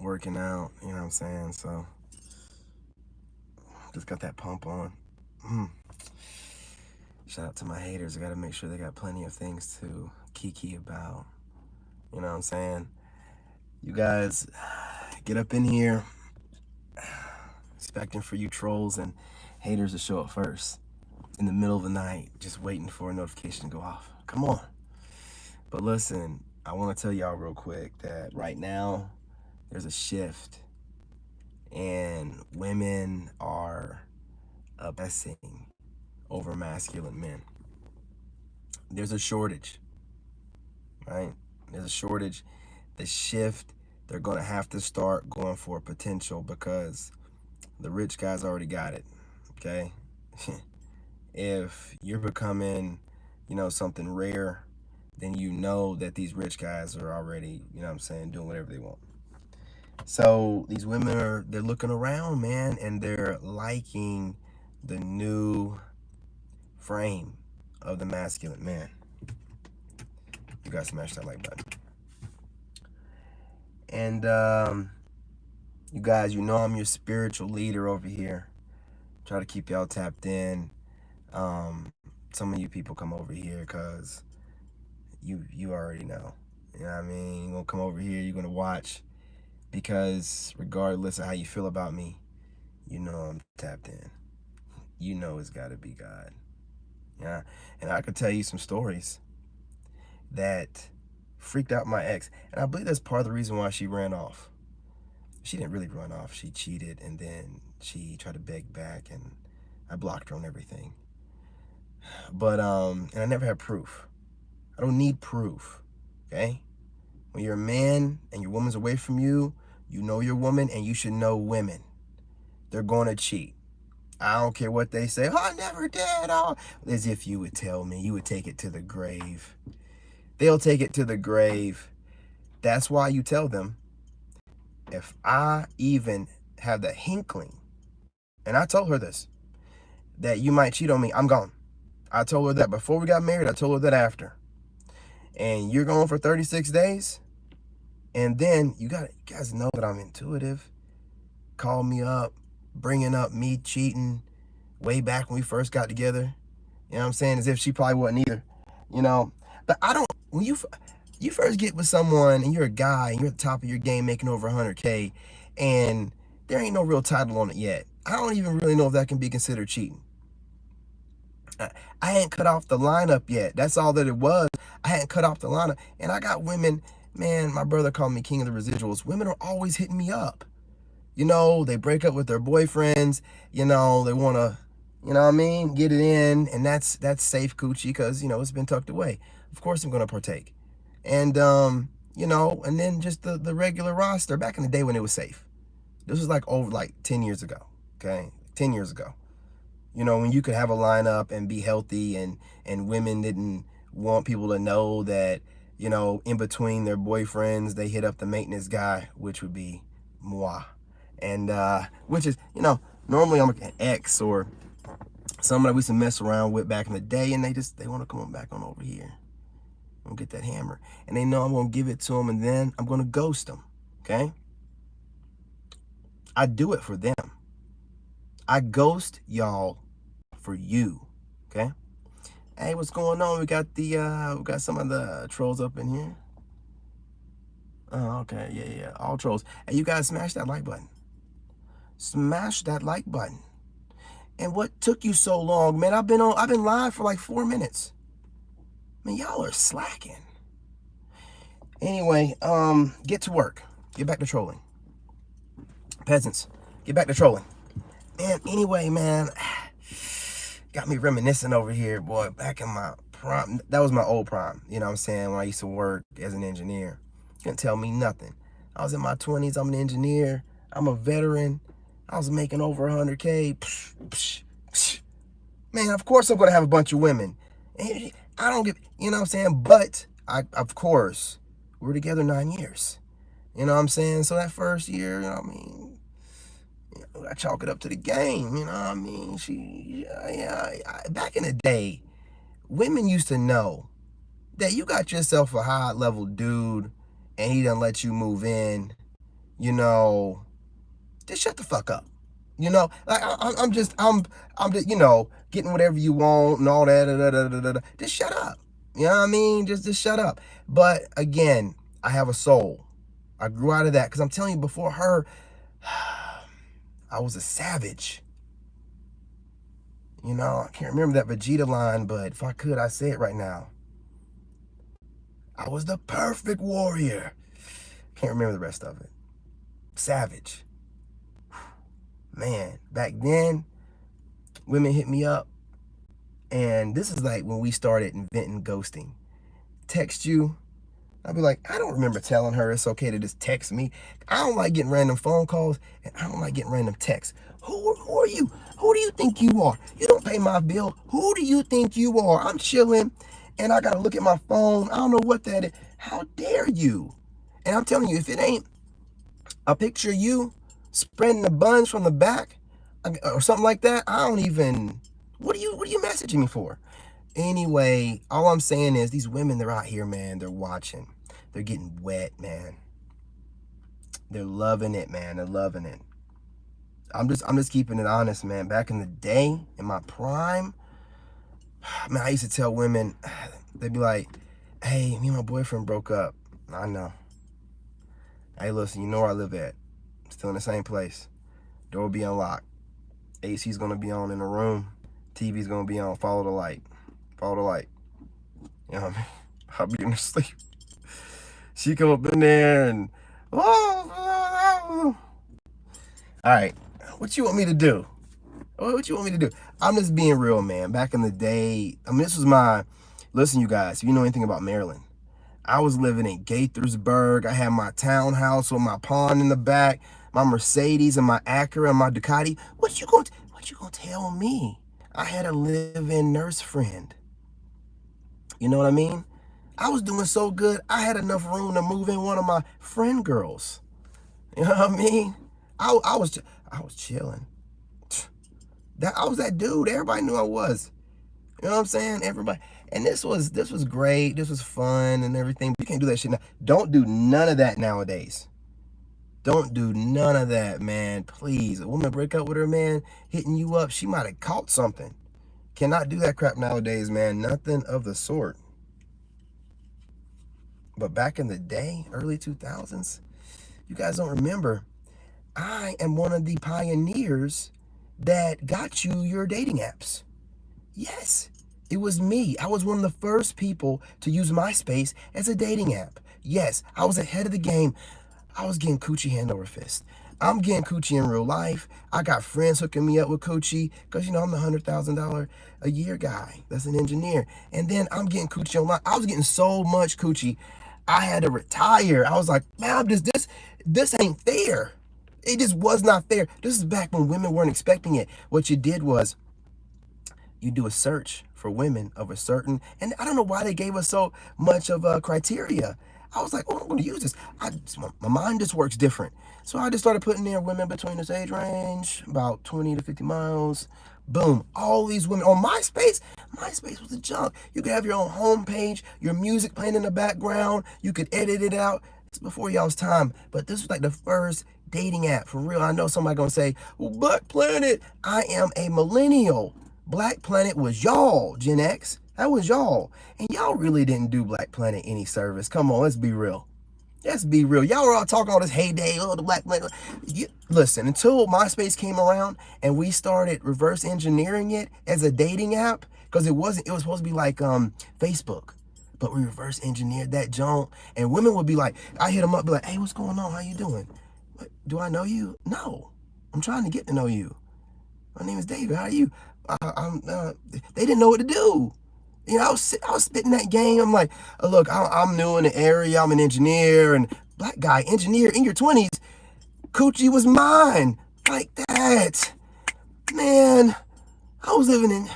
working out, you know what I'm saying? So just got that pump on. Mm. Shout out to my haters. I gotta make sure they got plenty of things to kiki about. You know what I'm saying? You guys get up in here expecting for you trolls and haters to show up first in the middle of the night, just waiting for a notification to go off. Come on. But listen, I want to tell y'all real quick that right now there's a shift and women are obsessing over masculine men. There's a shortage, right? There's a shortage. The shift, they're going to have to start going for potential because the rich guys already got it, okay? If you're becoming, something rare, then you know that these rich guys are already, doing whatever they want. So these women they're looking around, man, and they're liking the new frame of the masculine man. You guys smash that like button. And you guys, I'm your spiritual leader over here. Try to keep y'all tapped in. Some of you people come over here because you already know. You know what I mean? You're going to come over here, you're going to watch. Because regardless of how you feel about me, I'm tapped in. It's got to be God. Yeah. And I could tell you some stories that freaked out my ex. And I believe that's part of the reason why she ran off. She didn't really run off. She cheated, and then she tried to beg back, and I blocked her on everything. But, and I never had proof. I don't need proof, okay? When you're a man and your woman's away from you, you know your woman, and you should know women. They're going to cheat. I don't care what they say. Oh, I never did. Oh, as if you would tell me. You would take it to the grave. They'll take it to the grave. That's why you tell them, if I even have the hinkling, and I told her this, that you might cheat on me, I'm gone. I told her that before we got married. I told her that after. And you're going for 36 days. And then you guys know that I'm intuitive. Call me up, bringing up me cheating way back when we first got together. You know what I'm saying? As if she probably wasn't either. But I don't, when you first get with someone and you're a guy and you're at the top of your game making over 100K and there ain't no real title on it yet. I don't even really know if that can be considered cheating. I hadn't cut off the lineup yet. That's all that it was. I hadn't cut off the lineup. And I got women, man, my brother called me king of the residuals. Women are always hitting me up. They break up with their boyfriends. They want to, get it in. And that's safe coochie because, it's been tucked away. Of course I'm going to partake. And, and then just the regular roster back in the day when it was safe. This was over 10 years ago, okay? 10 years ago. When you could have a lineup and be healthy and women didn't want people to know that, in between their boyfriends, they hit up the maintenance guy, which would be moi. And, which is, normally I'm an ex or somebody we used to mess around with back in the day, and they want to come on back on over here. I'm going to get that hammer. And they know I'm going to give it to them, and then I'm going to ghost them, okay? I do it for them. I ghost y'all for you, okay? Hey, what's going on? We got some of the trolls up in here. Oh, okay, yeah, all trolls. Hey, you guys smash that like button. Smash that like button. And what took you so long, man? I've been live for 4 minutes. Man, y'all are slacking. Anyway, get to work. Get back to trolling. Peasants, get back to trolling. Man, anyway, man, got me reminiscing over here, boy. Back in my prime, that was my old prime. You know what I'm saying? When I used to work as an engineer, couldn't tell me nothing. I was in my 20s. I'm an engineer. I'm a veteran. I was making over 100K. Man, of course I'm gonna have a bunch of women. I don't give, you know what I'm saying? But of course, we were together 9 years. You know what I'm saying? So that first year, I chalk it up to the game, you know what I mean? Back in the day, women used to know that you got yourself a high level dude and he done let you move in you know, just shut the fuck up. You know, like I'm just, getting whatever you want and all that. Just shut up. You know what I mean? Just shut up. But again, I have a soul. I grew out of that because I'm telling you, before her, I was a savage. You know, I can't remember that Vegeta line, but if I could, I'd say it right now. I was the perfect warrior. Can't remember the rest of it. Savage. Man, back then, women hit me up, and this is like when we started inventing ghosting. Text you, I'd be like, I don't remember telling her it's okay to just text me. I don't like getting random phone calls, and I don't like getting random texts. Who are you? Who do you think you are? You don't pay my bill. Who do you think you are? I'm chilling, and I gotta look at my phone. I don't know what that is. How dare you? And I'm telling you, if it ain't a picture of you spreading the buns from the back or something like that, I don't even. What are you messaging me for? Anyway, all I'm saying is these women, they're out here, man. They're watching. They're getting wet, man. They're loving it, man. They're loving it. I'm just keeping it honest, man. Back in the day, in my prime, man, I used to tell women, they'd be like, hey, me and my boyfriend broke up. I know. Hey, listen, you know where I live at. Still in the same place. Door will be unlocked. AC's gonna be on in the room. TV's gonna be on. Follow the light. Follow the light. You know what I mean? I'll be in her sleep. She come up in there and, all right, what you want me to do? What you want me to do? I'm just being real, man. Back in the day, I mean, this was listen, you guys, if you know anything about Maryland, I was living in Gaithersburg. I had my townhouse with my pond in the back, my Mercedes and my Acura and my Ducati. What you gonna tell me? I had a live-in nurse friend. You know what I mean? I was doing so good, I had enough room to move in one of my friend girls. You know what I mean? I was chilling. I was that dude. Everybody knew I was. You know what I'm saying? Everybody. And this was great. This was fun and everything. You can't do that shit now. Don't do none of that nowadays. Don't do none of that, man. Please. A woman break up with her man, hitting you up, she might have caught something. Cannot do that crap nowadays, man. Nothing of the sort. But back in the day, early 2000s, you guys don't remember, I am one of the pioneers that got you your dating apps. Yes, it was me. I was one of the first people to use MySpace as a dating app. Yes, I was ahead of the game. I was getting coochie hand over fist. I'm getting coochie in real life. I got friends hooking me up with coochie because, I'm the $100,000 a year guy. That's an engineer. And then I'm getting coochie online. I was getting so much coochie, I had to retire. I was like, man, this ain't fair. It just was not fair. This is back when women weren't expecting it. What you did was you do a search for women of a certain, and I don't know why they gave us so much of a criteria. I was like, oh, I'm going to use this. My mind just works different. So I just started putting there women between this age range, about 20 to 50 miles. Boom. All these women on MySpace. MySpace was a junk. You could have your own homepage, your music playing in the background. You could edit it out. It's before y'all's time. But this was like the first dating app. For real. I know somebody going to say, well, Black Planet. I am a millennial. Black Planet was y'all, Gen X. That was y'all. And y'all really didn't do Black Planet any service. Come on, let's be real. Let's be real. Y'all were all talking all this heyday, the Black Planet. Listen, until MySpace came around and we started reverse engineering it as a dating app, because it was supposed to be like Facebook. But we reverse engineered that junk. And women would be like, I hit them up, be like, hey, what's going on? How you doing? What, do I know you? No. I'm trying to get to know you. My name is David. How are you? They didn't know what to do. I was spitting that game. I'm like, look, I'm new in the area. I'm an engineer, and black guy, engineer in your 20s. Coochie was mine. Like that. Man, I was living in.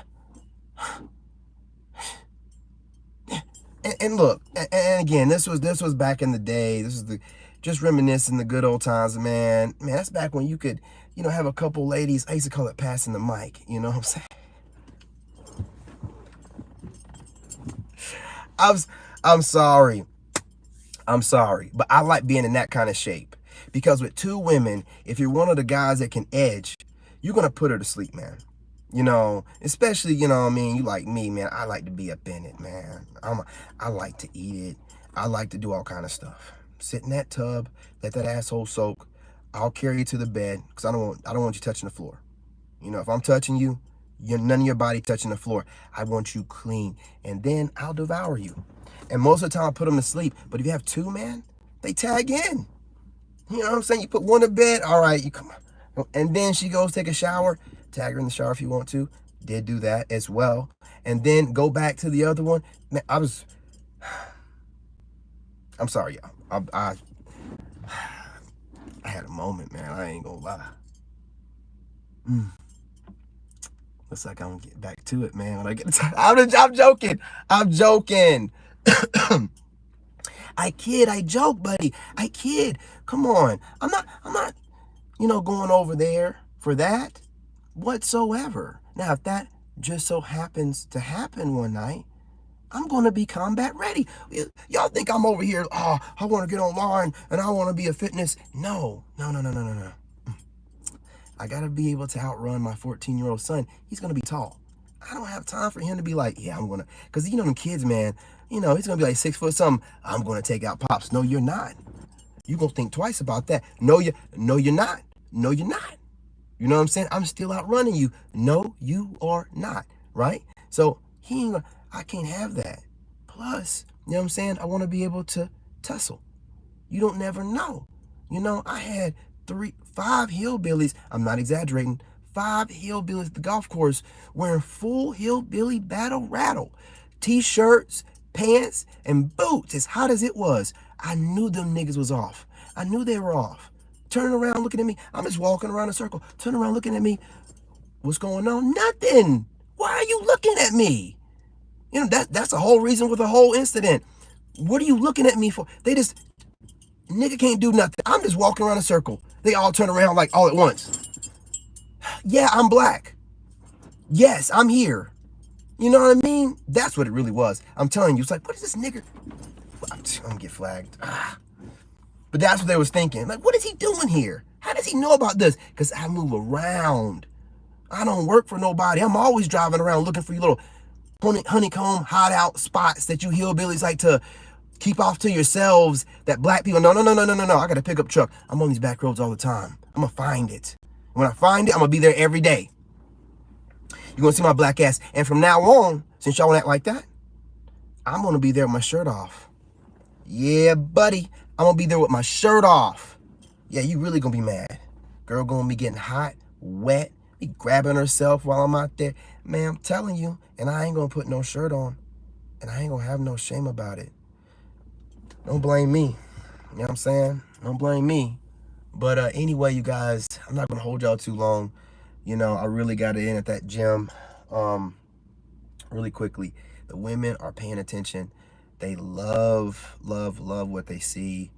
And look, and again, this was back in the day. This is just reminiscing the good old times, man. Man, that's back when you could, have a couple ladies. I used to call it passing the mic. You know what I'm saying? I'm sorry. But I like being in that kind of shape Because with two women, if you're one of the guys that can edge, you're going to put her to sleep, man. You know, especially, you know what I mean, you like me, man. I like to be up in it, man. I like to eat it. I like to do all kind of stuff. Sit in that tub, let that asshole soak. I'll carry you to the bed because I don't want you touching the floor. You know, if I'm touching you, none of your body touching the floor. I want you clean, and then I'll devour you. And most of the time, I put them to sleep. But if you have two, man, they tag in. You know what I'm saying? You put one to bed, all right, you come on. And then she goes take a shower. Tag her in the shower if you want to. Did do that as well. And then go back to the other one. Man, I'm sorry, y'all. I had a moment, man. I ain't gonna lie. Looks like I'm gonna get back to it, man. When I get to I'm joking. I'm joking. I kid, I joke, buddy. I kid. Come on. I'm not, going over there for that whatsoever. Now, if that just so happens to happen one night, I'm going to be combat ready. Y'all think I'm over here, I want to get online and I want to be a fitness. No. I got to be able to outrun my 14-year-old son. He's going to be tall. I don't have time for him to be like, yeah, I'm going to, because them kids, man, he's going to be like 6 foot something. I'm going to take out Pops. No, you're not. You're going to think twice about that. No, you're not. No, you're not. You know what I'm saying? I'm still outrunning you. No, you are not. Right? So I can't have that. Plus, you know what I'm saying? I want to be able to tussle. You don't never know. I had 5 hillbillies. I'm not exaggerating. 5 hillbillies at the golf course wearing full hillbilly battle rattle. T-shirts, pants, and boots as hot as it was. I knew them niggas was off. I knew they were off. Turning around looking at me. I'm just walking around in a circle. Turning around looking at me. What's going on? Nothing. Why are you looking at me? That's the whole reason with the whole incident. What are you looking at me for? Nigga can't do nothing. I'm just walking around in a circle. They all turn around like all at once. Yeah, I'm black. Yes, I'm here. You know what I mean? That's what it really was. I'm telling you, it's like, what is this nigga? I'm gonna get flagged. But that's what they was thinking. Like, what is he doing here? How does he know about this? Because I move around. I don't work for nobody. I'm always driving around looking for you little honeycomb hideout spots that you hillbillies like to keep off to yourselves that black people. No. I got a pickup truck. I'm on these back roads all the time. I'm going to find it. When I find it, I'm going to be there every day. You're going to see my black ass. And from now on, since y'all act like that, I'm going to be there with my shirt off. Yeah, buddy. I'm going to be there with my shirt off. Yeah, you really going to be mad. Girl going to be getting hot, wet, be grabbing herself while I'm out there. Man, I'm telling you, and I ain't going to put no shirt on. And I ain't going to have no shame about it. Don't blame me. You know what I'm saying? Don't blame me. But anyway, you guys, I'm not going to hold y'all too long. I really got it in at that gym really quickly. The women are paying attention. They love what they see.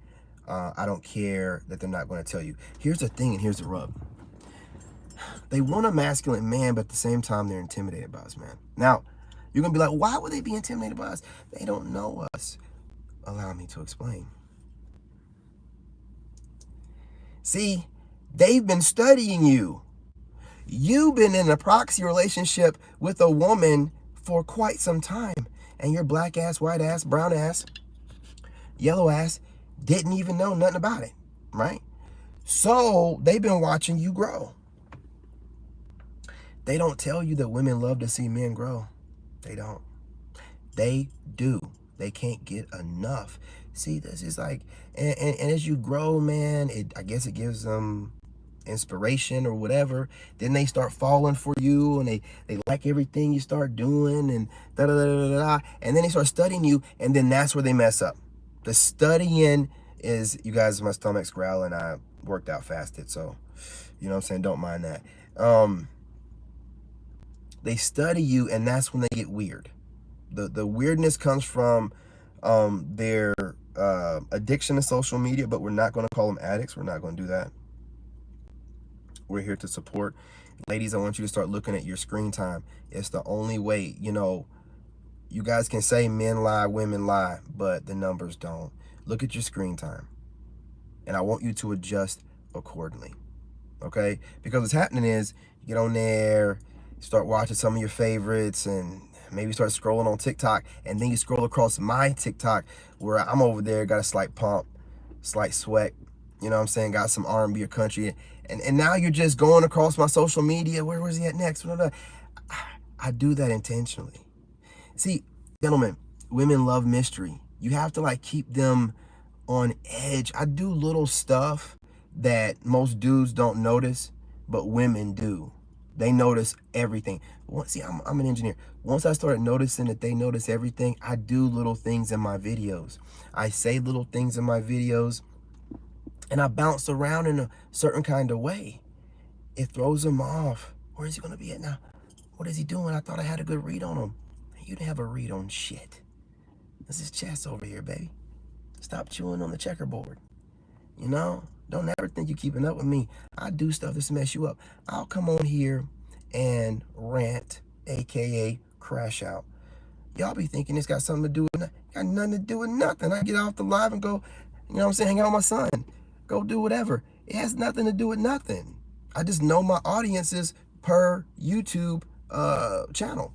I don't care that they're not going to tell you. Here's the thing and here's the rub. They want a masculine man, but at the same time, they're intimidated by us, man. Now, you're going to be like, why would they be intimidated by us? They don't know us. Allow me to explain. See, they've been studying you. You've been in a proxy relationship with a woman for quite some time. And your black ass, white ass, brown ass, yellow ass didn't even know nothing about it, right? So they've been watching you grow. They don't tell you that women love to see men grow. They don't. They do. They can't get enough. See, this is like, and as you grow, man, I guess it gives them inspiration or whatever. Then they start falling for you, and they like everything you start doing, and and then they start studying you, and then that's where they mess up. The studying is, you guys, my stomach's growling. I worked out fasted, so you know what I'm saying, don't mind that. They study you, and that's when they get weird. The weirdness comes from their addiction to social media, but we're not going to call them addicts. We're not going to do that. We're here to support. Ladies, I want you to start looking at your screen time. It's the only way. You guys can say men lie, women lie, but the numbers don't. Look at your screen time. And I want you to adjust accordingly. Okay? Because what's happening is you get on there, you start watching some of your favorites, and maybe start scrolling on TikTok, and then you scroll across my TikTok where I'm over there, got a slight pump, slight sweat, you know what I'm saying, got some R&B or country, and now you're just going across my social media. Where was he at next? I do that intentionally. See, gentlemen, women love mystery. You have to like keep them on edge. I do little stuff that most dudes don't notice, but women do. They notice everything. See, I'm an engineer. Once I started noticing that they notice everything, I do little things in my videos. I say little things in my videos, and I bounce around in a certain kind of way. It throws them off. Where is he going to be at now? What is he doing? I thought I had a good read on him. You didn't have a read on shit. This is chess over here, baby. Stop chewing on the checkerboard. You know? Don't ever think you're keeping up with me. I do stuff to mess you up. I'll come on here and rant, aka crash out. Y'all be thinking it's got something to do with nothing. Got nothing to do with nothing. I get off the live and go, you know what I'm saying, hang out with my son. Go do whatever. It has nothing to do with nothing. I just know my audiences per YouTube channel.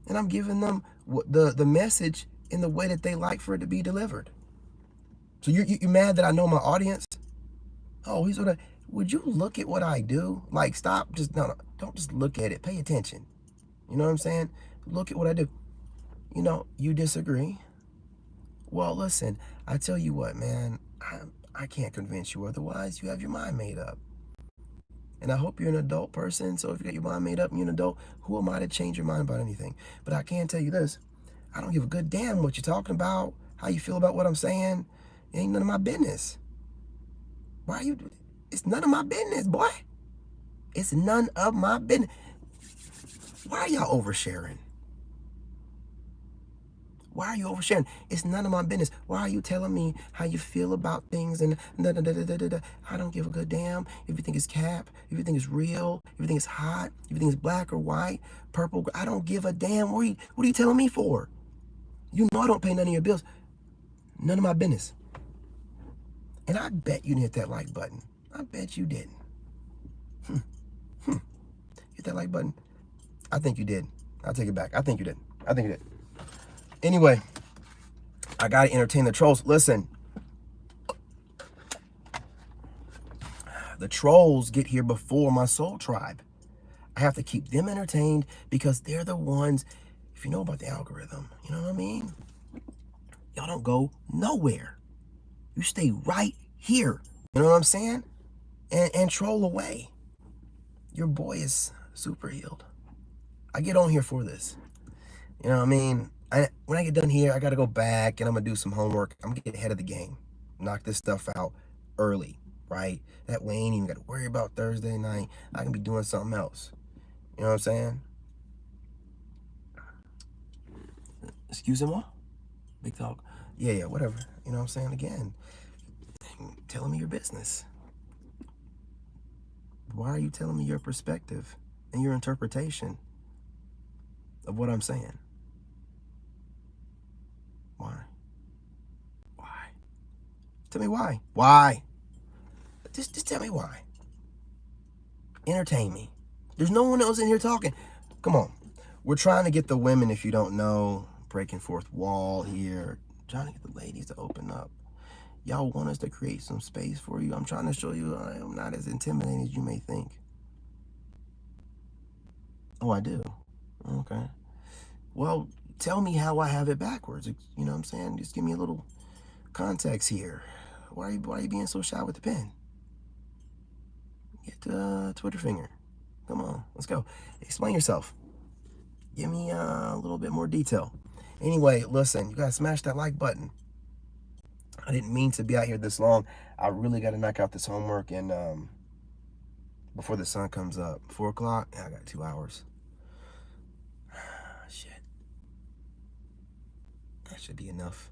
And I'm giving them the message in the way that they like for it to be delivered. So you mad that I know my audience? Oh, he's gonna. Would you look at what I do? Like, stop. Just no. Don't just look at it. Pay attention. You know what I'm saying? Look at what I do. You know, you disagree? Well, listen. I tell you what, man. I can't convince you otherwise. You have your mind made up. And I hope you're an adult person. So if you got your mind made up and you're an adult, who am I to change your mind about anything? But I can tell you this. I don't give a good damn what you're talking about, how you feel about what I'm saying. It ain't none of my business. Why are you? It's none of my business, boy. It's none of my business. Why are y'all oversharing? Why are you oversharing? It's none of my business. Why are you telling me how you feel about things and da da da da da da? I don't give a good damn if you think it's cap, if you think it's real, if you think it's hot, if you think it's black or white, purple. I don't give a damn. What are you telling me for? You know I don't pay none of your bills. None of my business. And I bet you didn't hit that like button. I bet you didn't. Hit that like button. I think you did. I'll take it back. I think you did. I think you did. Anyway, I got to entertain the trolls. Listen, the trolls get here before my soul tribe. I have to keep them entertained because they're the ones, if you know about the algorithm, you know what I mean? Y'all don't go nowhere. You stay right here. You know what I'm saying? And troll away. Your boy is super healed. I get on here for this. You know what I mean? When I get done here, I got to go back and I'm going to do some homework. I'm going to get ahead of the game. Knock this stuff out early, right? That way I ain't even got to worry about Thursday night. I can be doing something else. You know what I'm saying? Excusez-moi? Big talk. Yeah, whatever. You know what I'm saying? Again, telling me your business. Why are you telling me your perspective and your interpretation of what I'm saying? Why? Tell me why. Why? Just tell me why. Entertain me. There's no one else in here talking. Come on. We're trying to get the women, if you don't know, breaking fourth wall here, trying to get the ladies to open up. Y'all want us to create some space for you. I'm trying to show you I'm not as intimidating as you may think. Oh, I do? Okay. Well, tell me how I have it backwards. You know what I'm saying? Just give me a little context here. Why are you being so shy with the pen? Get the Twitter finger. Come on, let's go. Explain yourself. Give me a little bit more detail. Anyway, listen, you gotta smash that like button. I didn't mean to be out here this long. I really gotta knock out this homework and before the sun comes up. 4 o'clock, yeah, I got 2 hours. Shit. That should be enough.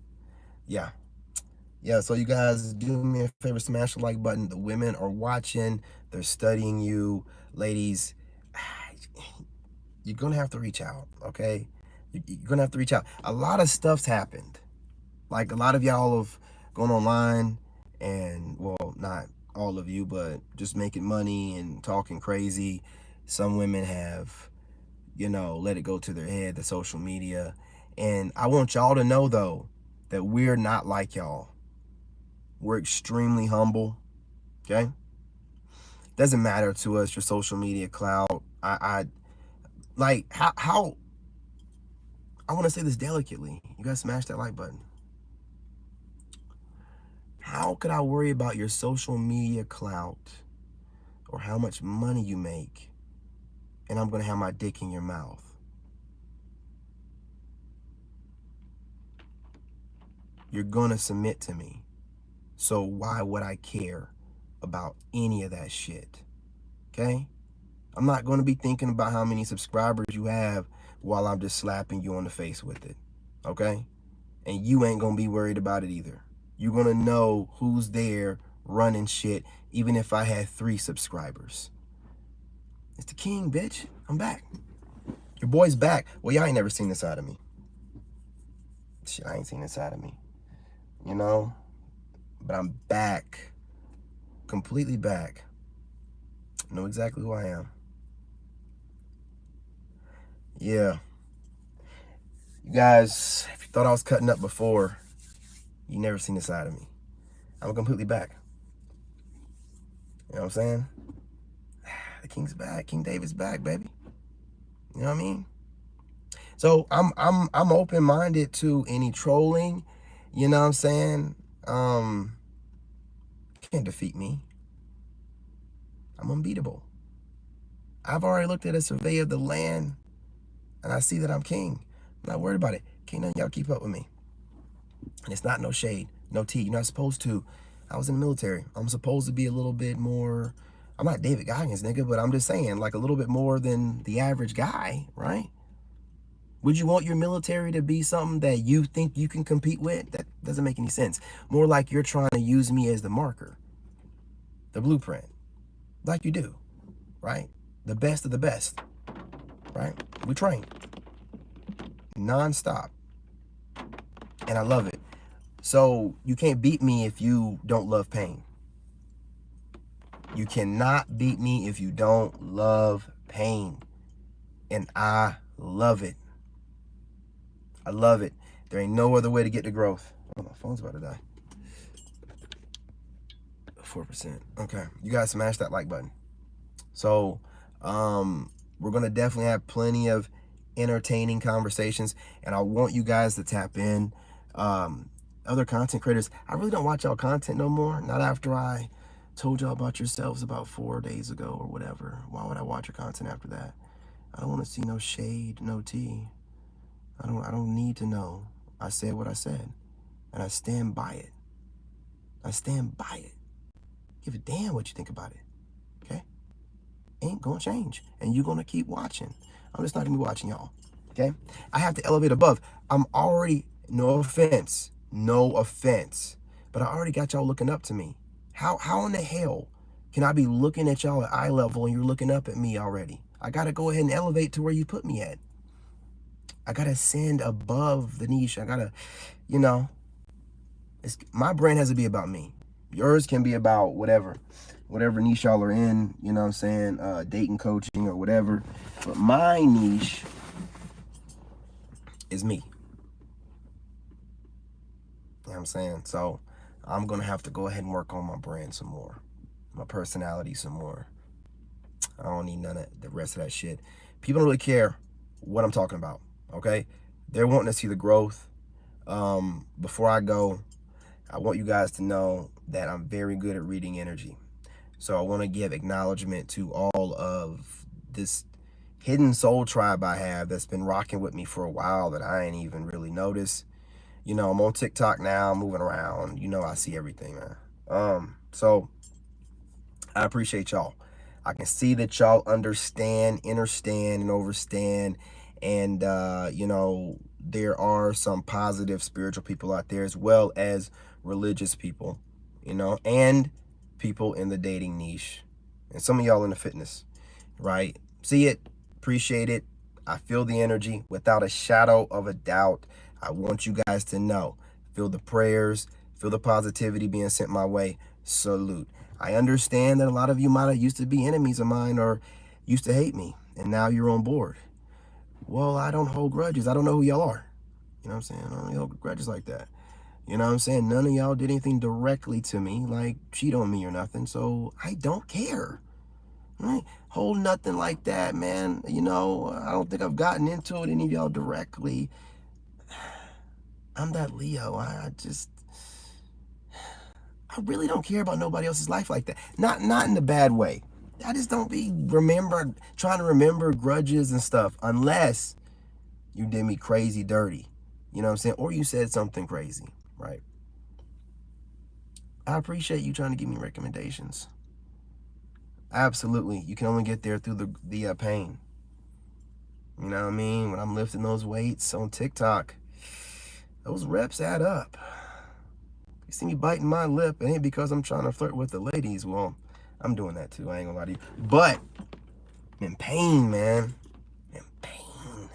Yeah, so you guys do me a favor, smash the like button. The women are watching, they're studying you. Ladies, you're gonna have to reach out, okay? You're gonna have to reach out. A lot of stuff's happened. Like a lot of y'all have gone online and, well, not all of you, but just making money and talking crazy. Some women have, let it go to their head, the social media. And I want y'all to know, though, that we're not like y'all. We're extremely humble, okay? Doesn't matter to us your social media clout. I like how I want to say this delicately. You guys smash that like button. How could I worry about your social media clout or how much money you make, and I'm gonna have my dick in your mouth? You're gonna submit to me. So why would I care about any of that shit? Okay? I'm not gonna be thinking about how many subscribers you have while I'm just slapping you on the face with it. Okay? And you ain't gonna be worried about it either. You're gonna know who's there running shit, even if I had 3 subscribers. It's the king, bitch. I'm back. Your boy's back. Well, y'all ain't never seen this side of me. Shit, I ain't seen this side of me. But I'm back. Completely back. Know exactly who I am. Yeah. You guys, if you thought I was cutting up before, you never seen this side of me. I'm completely back. You know what I'm saying? The king's back. King David's back, baby. You know what I mean? So I'm open-minded to any trolling. You know what I'm saying? Can't defeat me. I'm unbeatable. I've already looked at a survey of the land, and I see that I'm king. I'm not worried about it. Can't none of y'all keep up with me. And it's not no shade, no tea. You're not supposed to. I was in the military. I'm supposed to be a little bit more. I'm not David Goggins, nigga, but I'm just saying, like, a little bit more than the average guy, right? Would you want your military to be something that you think you can compete with? That doesn't make any sense. More like you're trying to use me as the marker, the blueprint, like you do, right? The best of the best, right? We train nonstop, and I love it. So you can't beat me if you don't love pain. You cannot beat me if you don't love pain, and I love it. I love it. There ain't no other way to get to growth. Oh, my phone's about to die. 4%. Okay. You guys smash that like button. So, we're going to definitely have plenty of entertaining conversations, and I want you guys to tap in. Other content creators, I really don't watch y'all content no more. Not after I told y'all about yourselves about 4 days ago or whatever. Why would I watch your content after that? I don't want to see no shade, no tea. I don't need to know. I said what I said, and I stand by it. I stand by it. Give a damn what you think about it, okay? Ain't gonna change, and you're gonna keep watching. I'm just not gonna be watching y'all, okay? I have to elevate above. I'm already, no offense, but I already got y'all looking up to me. How in the hell can I be looking at y'all at eye level and you're looking up at me already? I gotta go ahead and elevate to where you put me at. I gotta ascend above the niche. I gotta, my brand has to be about me. Yours can be about whatever niche y'all are in, you know what I'm saying, dating, coaching, or whatever. But my niche is me. You know what I'm saying? So I'm gonna have to go ahead and work on my brand some more, my personality some more. I don't need none of the rest of that shit. People don't really care what I'm talking about, okay? They're wanting to see the growth. Before I go, I want you guys to know that I'm very good at reading energy. So I want to give acknowledgement to all of this hidden soul tribe I have that's been rocking with me for a while that I ain't even really noticed. I'm on TikTok now, moving around. I see everything, man. So I appreciate y'all. I can see that y'all understand, understand, and overstand. And, there are some positive spiritual people out there as well as religious people, and people in the dating niche. And some of y'all in the fitness, right? See it, appreciate it. I feel the energy without a shadow of a doubt. I want you guys to know. Feel the prayers, Feel the positivity being sent my way. Salute. I understand that a lot of you might have used to be enemies of mine or used to hate me, and now you're on board. Well, I don't hold grudges. I don't know who y'all are. You know what I'm saying? I don't hold grudges like that. You know what I'm saying? None of y'all did anything directly to me, like cheat on me or nothing, so I don't care. Right? Hold nothing like that, man. You know, I don't think I've gotten into it, any of y'all directly. I'm that Leo. I really don't care about nobody else's life like that. Not in the bad way. I just don't be trying to remember grudges and stuff unless you did me crazy dirty. You know what I'm saying? Or you said something crazy, right? I appreciate you trying to give me recommendations. Absolutely. You can only get there through the pain. You know what I mean? When I'm lifting those weights on TikTok, those reps add up. You see me biting my lip, it ain't because I'm trying to flirt with the ladies. Well, I'm doing that too. I ain't gonna lie to you. But I'm in pain, man. I'm in pain.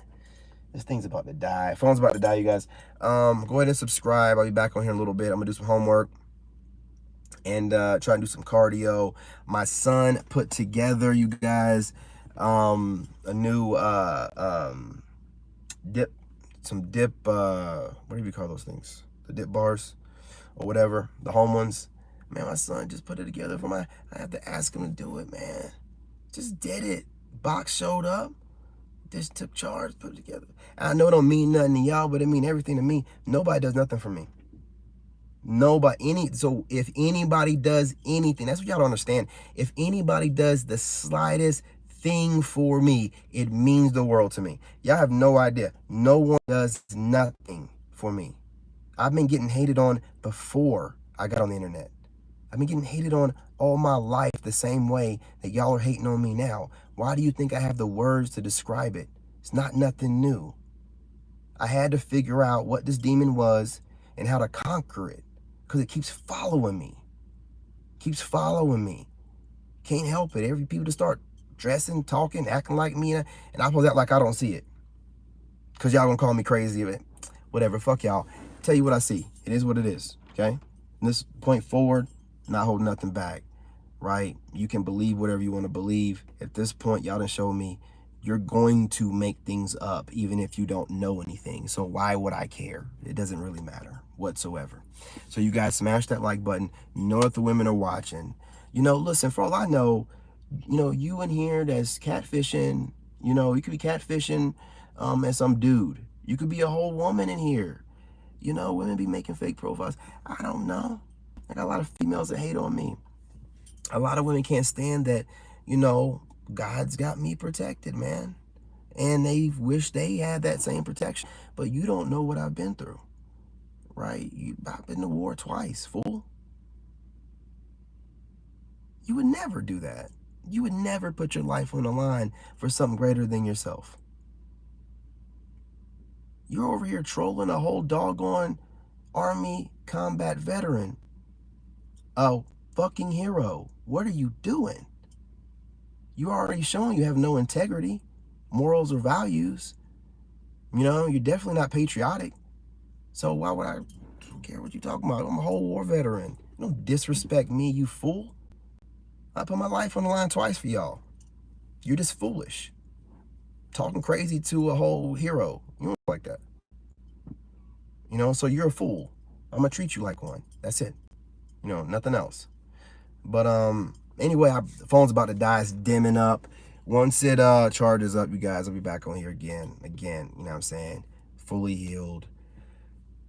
This thing's about to die. Phone's about to die, you guys. Go ahead and subscribe. I'll be back on here in a little bit. I'm gonna do some homework and try and do some cardio. My son put together, you guys, a new dip, what do you call those things? The dip bars or whatever, the home ones. Man, my son just put it together for I had to ask him to do it, man. Just did it. Box showed up, just took charge, put it together. I know it don't mean nothing to y'all, but it mean everything to me. Nobody does nothing for me. So if anybody does anything, that's what y'all don't understand. If anybody does the slightest thing for me, it means the world to me. Y'all have no idea. No one does nothing for me. I've been getting hated on before I got on the internet. I've been getting hated on all my life the same way that y'all are hating on me now. Why do you think I have the words to describe it? It's not nothing new. I had to figure out what this demon was and how to conquer it, because it keeps following me. Keeps following me. Can't help it. Every people to start dressing, talking, acting like me, and I'm supposed to act like I don't see it. Because y'all gonna call me crazy. Whatever, fuck y'all. Tell you what I see. It is what it is, okay? From this point forward, not holding nothing back, right? You can believe whatever you want to believe. At this point, y'all done showed me you're going to make things up even if you don't know anything. So why would I care? It doesn't really matter whatsoever. So you guys smash that like button. Know that the women are watching. You know, listen, for all I know, you know, you in here that's catfishing, you know, you could be catfishing as some dude. You could be a whole woman in here. You know, women be making fake profiles. I don't know. I got a lot of females that hate on me. A lot of women can't stand that, you know, God's got me protected, man. And they wish they had that same protection. But you don't know what I've been through, right? I've been to war twice, fool. You would never do that. You would never put your life on the line for something greater than yourself. You're over here trolling a whole doggone Army combat veteran. A fucking hero. What are you doing? You already shown you have no integrity, morals, or values. You know, you're definitely not patriotic. So why would I care what you're talking about? I'm a whole war veteran. Don't disrespect me, you fool. I put my life on the line twice for y'all. You're just foolish. Talking crazy to a whole hero. You don't like that. You know, so you're a fool. I'm gonna treat you like one. That's it. You know, nothing else. But anyway, the phone's about to die. It's dimming up. Once it charges up, you guys, I'll be back on here again. You know what I'm saying? Fully healed,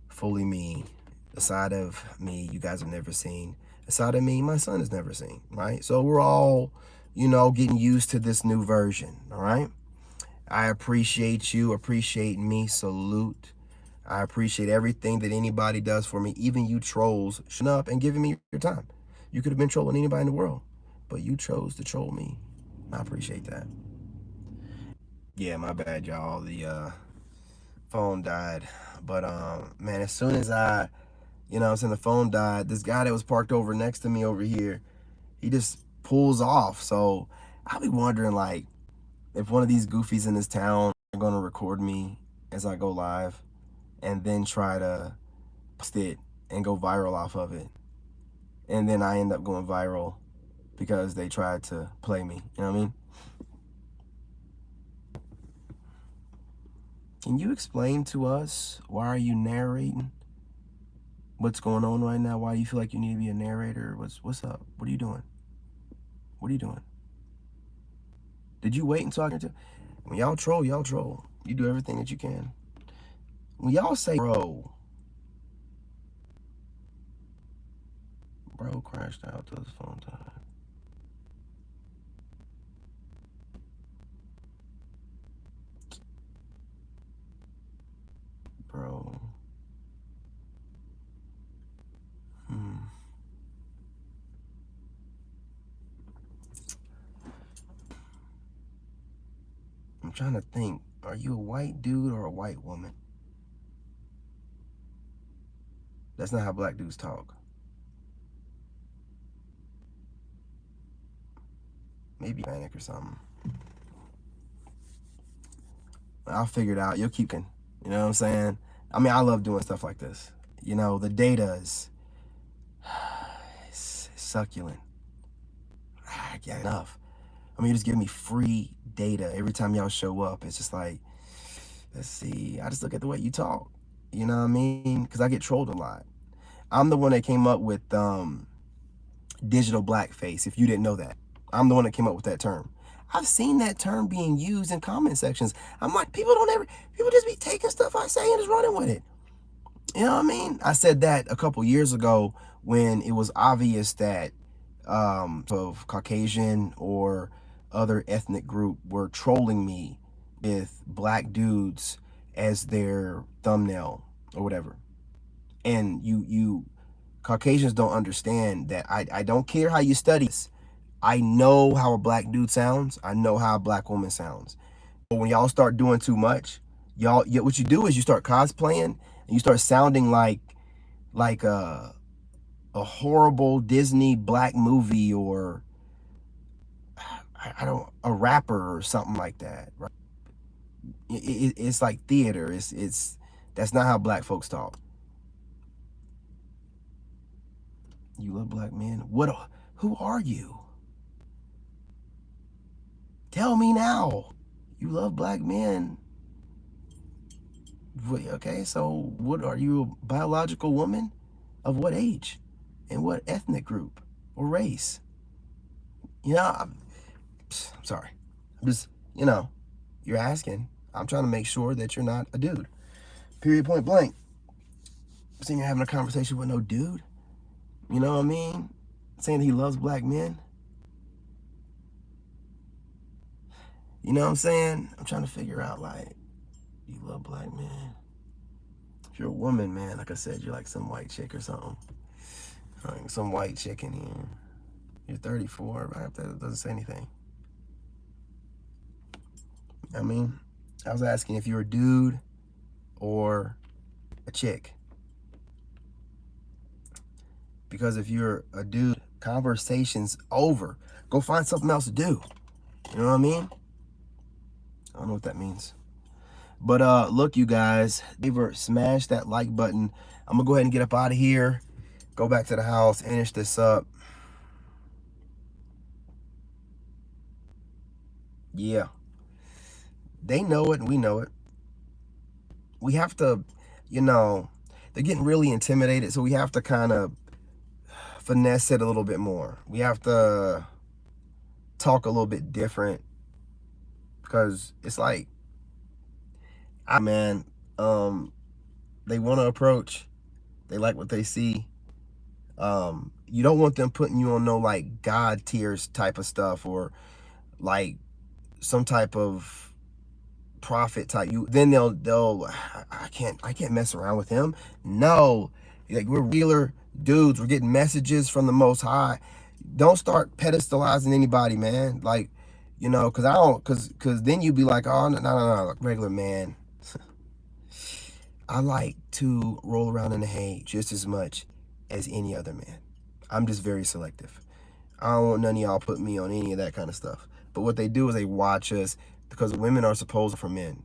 fully me. The side of me you guys have never seen. The side of me my son has never seen, right? So we're all, you know, getting used to this new version, all right? I appreciate you, appreciate me, salute. I appreciate everything that anybody does for me, even you trolls, showing up and giving me your time. You could have been trolling anybody in the world, but you chose to troll me. I appreciate that. Yeah, my bad, y'all. The phone died. But man, as soon as you know what I'm saying, the phone died, this guy that was parked over next to me over here, he just pulls off. So I'll be wondering, like, if one of these goofies in this town are gonna record me as I go live and then try to post it and go viral off of it. And then I end up going viral because they tried to play me. You know what I mean? Can you explain to us, why are you narrating what's going on right now? Why do you feel like you need to be a narrator? What's up? What are you doing? What are you doing? Did you wait until I can tell? When y'all troll, y'all troll. You do everything that you can. When y'all say bro crashed out to his phone time. Bro. I'm trying to think. Are you a white dude or a white woman? That's not how black dudes talk. Maybe Hispanic or something. I'll figure it out. You'll keep it. You know what I'm saying? I mean, I love doing stuff like this. You know, the data is succulent. I get enough. I mean, you just give me free data every time y'all show up. It's just like, let's see. I just look at the way you talk. You know what I mean? Because I get trolled a lot. I'm the one that came up with digital blackface, if you didn't know that. I'm the one that came up with that term. I've seen that term being used in comment sections. I'm like, people just be taking stuff I say and just running with it. You know what I mean? I said that a couple years ago when it was obvious that of Caucasian or other ethnic group were trolling me with black dudes as their thumbnail or whatever. And you Caucasians don't understand that I don't care how you study this. I know how a black dude sounds. I know how a black woman sounds. But when y'all start doing too much, what you do is you start cosplaying and you start sounding like a horrible Disney black movie, or a rapper or something like that. Right? It's like theater. It's that's not how black folks talk. You love black men? Who are you? Tell me now. You love black men. Okay, so what are you, a biological woman? Of what age? And what ethnic group or race? You know, I'm sorry. I'm just, you're asking. I'm trying to make sure that you're not a dude. Period, point blank. Saying you're having a conversation with no dude. You know what I mean? Saying that he loves black men. You know what I'm saying? I'm trying to figure out, like, you love black men? If you're a woman, man, like I said, you're like some white chick or something. Like some white chick in here. You're 34, right? That doesn't say anything. I mean, I was asking if you're a dude or a chick. Because if you're a dude, conversation's over. Go find something else to do. You know what I mean? I don't know what that means. But look, you guys, smash that like button. I'm gonna go ahead and get up out of here. Go back to the house, finish this up. Yeah. They know it and we know it. We have to, they're getting really intimidated, so we have to kind of finesse it a little bit more. We have to talk a little bit different, because it's like, man, they want to approach. They like what they see. You don't want them putting you on no like God tiers type of stuff, or like some type of prophet type. Then they'll I can't mess around with him. No, like, we're realer dudes. We're getting messages from the Most High. Don't start pedestalizing anybody, man. Like, because then you'd be like, oh, no, regular man. I like to roll around in the hay just as much as any other man. I'm just very selective. I don't want none of y'all put me on any of that kind of stuff. But what they do is they watch us, because women are supposed for men.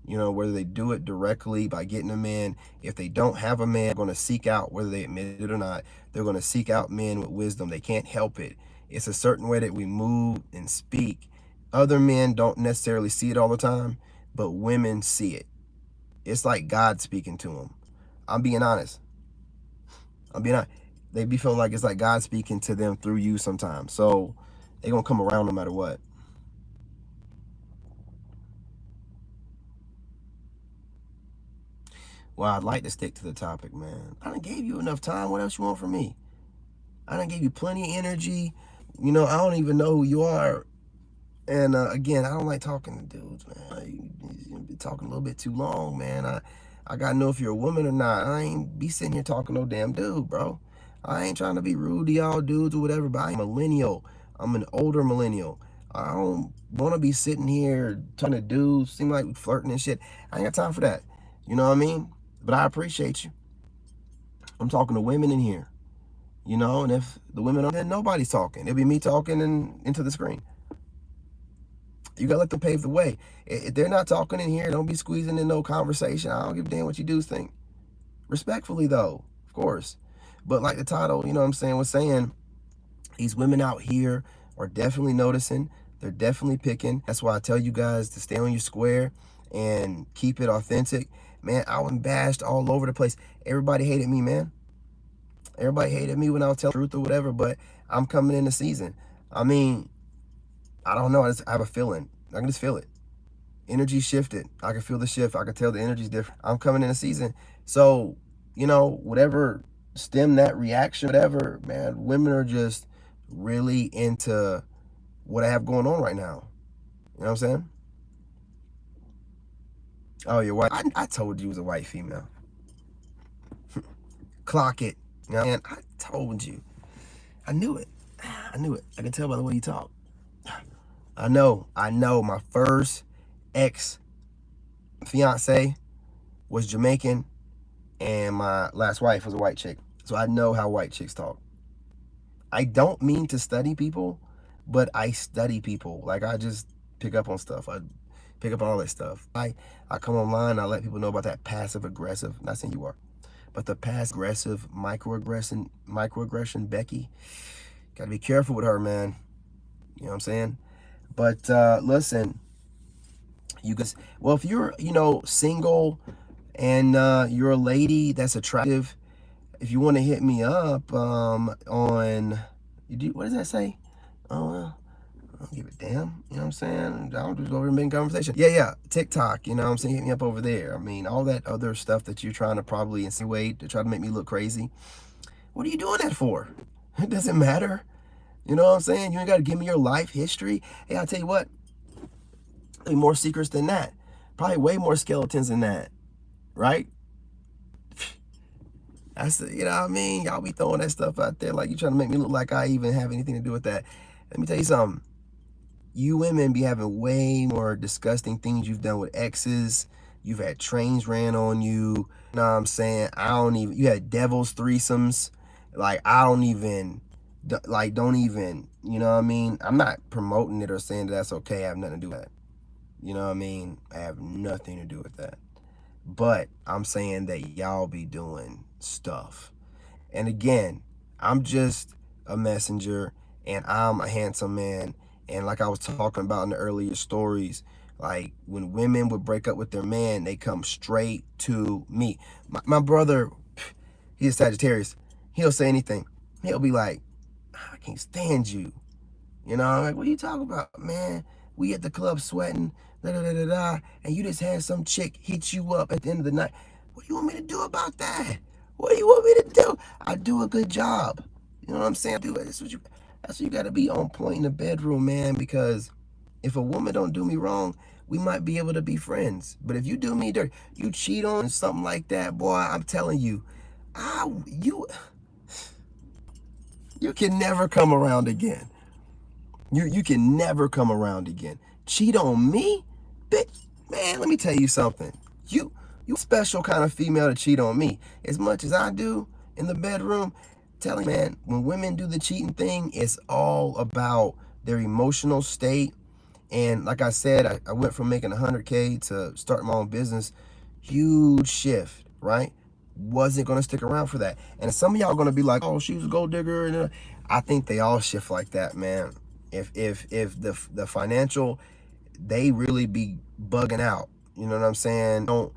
You know, whether they do it directly by getting a man. If they don't have a man, they're going to seek out, whether they admit it or not, they're going to seek out men with wisdom. They can't help it. It's a certain way that we move and speak. Other men don't necessarily see it all the time, but women see it. It's like God speaking to them. I'm being honest. I'm being honest. They be feeling like it's like God speaking to them through you sometimes. So they're going to come around no matter what. Well, I'd like to stick to the topic, man. I done gave you enough time. What else you want from me? I done gave you plenty of energy. You know, I don't even know who you are. And again, I don't like talking to dudes, man. You've been talking a little bit too long, man. I gotta know if you're a woman or not. I ain't be sitting here talking no damn dude, bro. I ain't trying to be rude to y'all dudes or whatever, but I'm a millennial. I'm an older millennial. I don't want to be sitting here talking to dudes, seem like we flirting and shit. I ain't got time for that. You know what I mean? But I appreciate you. I'm talking to women in here. You know, and if the women aren't, then nobody's talking. It'll be me talking and into the screen. You gotta let them pave the way. If they're not talking in here, don't be squeezing in no conversation. I don't give a damn what you dudes think. Respectfully, though, of course. But like the title, you know what I'm saying, was saying, these women out here are definitely noticing. They're definitely picking. That's why I tell you guys to stay on your square and keep it authentic. Man, I was bashed all over the place. Everybody hated me, man. Everybody hated me when I was telling the truth or whatever, but I'm coming in the season. I mean, I don't know. I have a feeling. I can just feel it. Energy shifted. I can feel the shift. I can tell the energy's different. I'm coming in a season. So, you know, whatever stem that reaction, whatever, man, women are just really into what I have going on right now. You know what I'm saying? Oh, you're white. I told you it was a white female. Clock it. You know, and I told you. I knew it. I knew it. I can tell by the way you talk. I know. My first ex-fiance was Jamaican, and my last wife was a white chick. So I know how white chicks talk. I don't mean to study people, but I study people. Like, I just pick up on stuff. I pick up on all that stuff. I come online, I let people know about that passive aggressive. Not saying you are, but the passive aggressive, microaggression, Becky. Gotta be careful with her, man. You know what I'm saying? But listen, you guys, well, if you're, you know, single and you're a lady that's attractive, if you want to hit me up on, what does that say? Oh, well, I don't give a damn. You know what I'm saying? I'll just go over and make conversation. Yeah. TikTok, you know what I'm saying? Hit me up over there. I mean, all that other stuff that you're trying to probably insinuate to try to make me look crazy. What are you doing that for? It doesn't matter. You know what I'm saying? You ain't got to give me your life history. Hey, I'll tell you what. There's more secrets than that. Probably way more skeletons than that. Right? That's, you know what I mean? Y'all be throwing that stuff out there like you trying to make me look like I even have anything to do with that. Let me tell you something. You women be having way more disgusting things you've done with exes. You've had trains ran on you. You know what I'm saying? You had devil's threesomes. Like, don't even, you know what I mean? I'm not promoting it or saying that that's okay. I have nothing to do with that. You know what I mean? I have nothing to do with that. But I'm saying that y'all be doing stuff. And again, I'm just a messenger and I'm a handsome man. And like I was talking about in the earlier stories, like when women would break up with their man, they come straight to me. My brother, he's a Sagittarius. He'll say anything. He'll be like, I can't stand you. You know, I'm like, what are you talking about, man? We at the club sweating, and you just had some chick hit you up at the end of the night. What do you want me to do about that? What do you want me to do? I do a good job. You know what I'm saying? That's what you got to be on point in the bedroom, man, because if a woman don't do me wrong, we might be able to be friends. But if you do me dirty, you cheat on something like that, boy, I'm telling you, you can never come around again. You can never come around again. Cheat on me? Bitch, man, let me tell you something. You special kind of female to cheat on me. As much as I do in the bedroom, telling you, man, when women do the cheating thing, it's all about their emotional state And like I said, I went from making 100K to starting my own business. Huge shift, right? Wasn't gonna stick around for that. And some of y'all gonna be like, oh, she was a gold digger. And I think they all shift like that, man. If the financial, they really be bugging out. You know what I'm saying? Don't.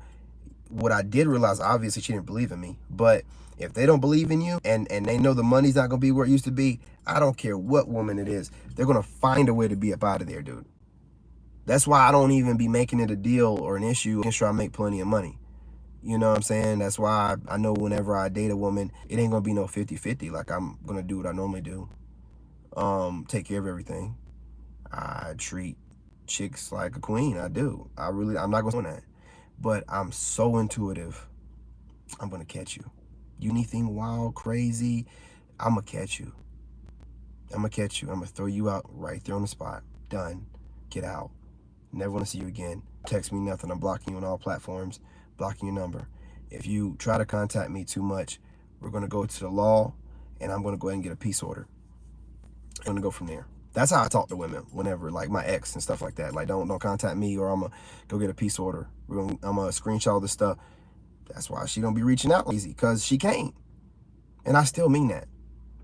What I did realize, obviously, she didn't believe in me. But if they don't believe in you and they know the money's not gonna be where it used to be, I don't care what woman it is, they're gonna find a way to be up out of there, dude. That's why I don't even be making it a deal or an issue, making sure I make plenty of money. You know what I'm saying? That's why I know whenever I date a woman, it ain't gonna be no 50-50. Like, I'm gonna do what I normally do. Take care of everything. I treat chicks like a queen. I do. I'm not gonna do that. But I'm so intuitive. I'm gonna catch you. You anything wild, crazy, I'm gonna catch you. I'm gonna catch you. I'm gonna throw you out right there on the spot. Done. Get out. Never want to see you again. Text me nothing. I'm blocking you on all platforms. Blocking your number. If you try to contact me too much, we're going to go to the law, and I'm going to go ahead and get a peace order. I'm going to go from there. That's how I talk to women whenever, like my ex and stuff like that. Like, don't contact me, or I'm going to go get a peace order. I'm going to screenshot all this stuff. That's why she don't be reaching out easy, because she can't. And I still mean that.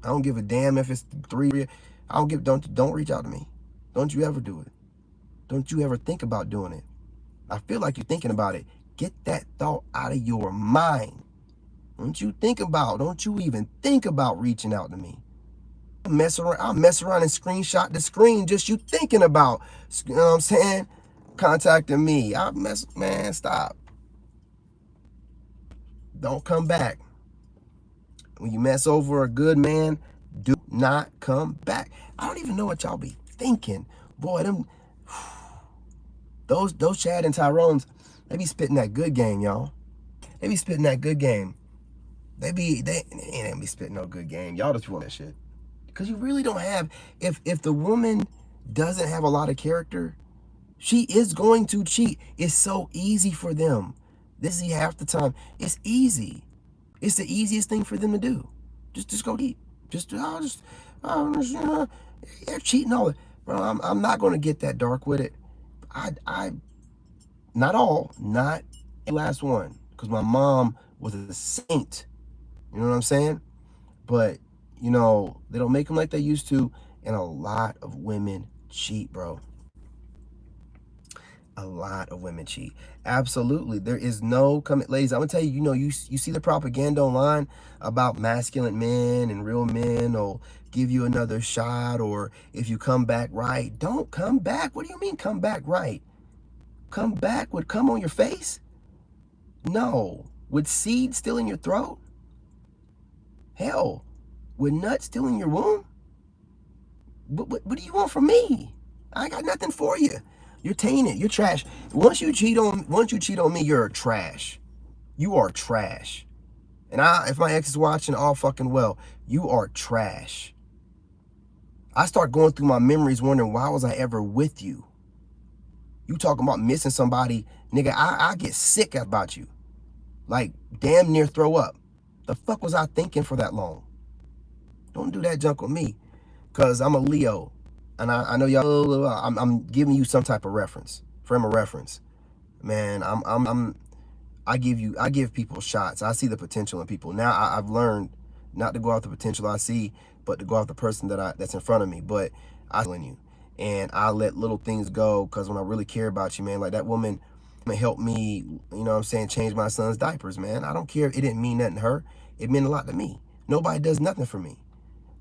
I don't give a damn if it's 3. Don't reach out to me. Don't you ever do it. Don't you ever think about doing it. I feel like you're thinking about it. Get that thought out of your mind. Don't you even think about reaching out to me. I'll mess around and screenshot the screen just you thinking about, you know what I'm saying, contacting me. Man, stop. Don't come back. When you mess over a good man, do not come back. I don't even know what y'all be thinking. Boy, those Chad and Tyrones, they be spitting that good game, y'all. They be spitting that good game. They ain't be spitting no good game. Y'all just want that shit. Because you really don't have, if the woman doesn't have a lot of character, she is going to cheat. It's so easy for them. This is half the time. It's easy. It's the easiest thing for them to do. Just go eat. They're cheating all it. Bro, I'm not going to get that dark with it. Not a last one, because my mom was a saint. You know what I'm saying? But, they don't make them like they used to, and a lot of women cheat, bro. A lot of women cheat. Absolutely. There is no ladies, I'm gonna tell you, you see the propaganda online about masculine men and real men, or give you another shot, or if you come back right. Don't come back. What do you mean come back right? Come back with cum on your face? No. With seed still in your throat? Hell, with nuts still in your womb? What do you want from me? I got nothing for you. You're tainted. You're trash. Once you cheat on me, you're trash. You are trash. And if my ex is watching, all fucking well, you are trash. I start going through my memories wondering, why was I ever with you? You talking about missing somebody, nigga, I get sick about you. Like, damn near throw up. The fuck was I thinking for that long? Don't do that junk with me, because I'm a Leo. And I know y'all, I'm giving you some type of frame of reference. Man, I give people shots. I see the potential in people. Now I've learned not to go off the potential I see, but to go off the person that's in front of me. But I see in you. And I let little things go, because when I really care about you, man, like that woman helped me, you know what I'm saying, change my son's diapers, man. I don't care if it didn't mean nothing to her. It meant a lot to me. Nobody does nothing for me.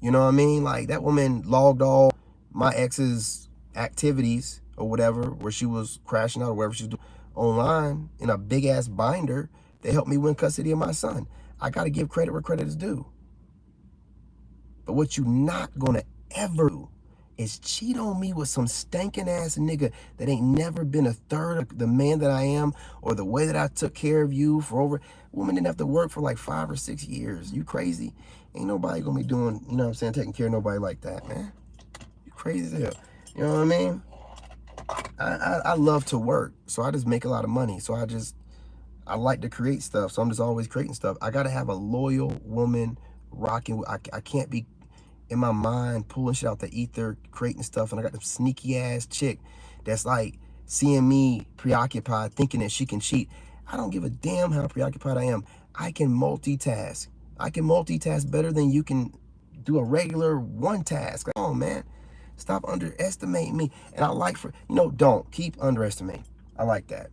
You know what I mean? Like, that woman logged all my ex's activities or whatever, where she was crashing out or whatever she was doing online, in a big ass binder that helped me win custody of my son. I got to give credit where credit is due. But what you not gonna ever do is cheat on me with some stinking ass nigga that ain't never been a third of the man that I am, or the way that I took care of you for over. Woman didn't have to work for like 5 or 6 years. You crazy? Ain't nobody gonna be doing, you know what I'm saying, taking care of nobody like that, man. You crazy as hell. You know what I mean? I love to work, so I just make a lot of money. So I like to create stuff, so I'm just always creating stuff. I gotta have a loyal woman rocking. I can't be in my mind pulling shit out the ether, creating stuff, and I got the sneaky ass chick that's like seeing me preoccupied thinking that she can cheat. I don't give a damn how preoccupied I am. I can multitask. I can multitask better than you can do a regular one task. Come on, man. Stop underestimating me. And I like don't keep underestimating. I like that.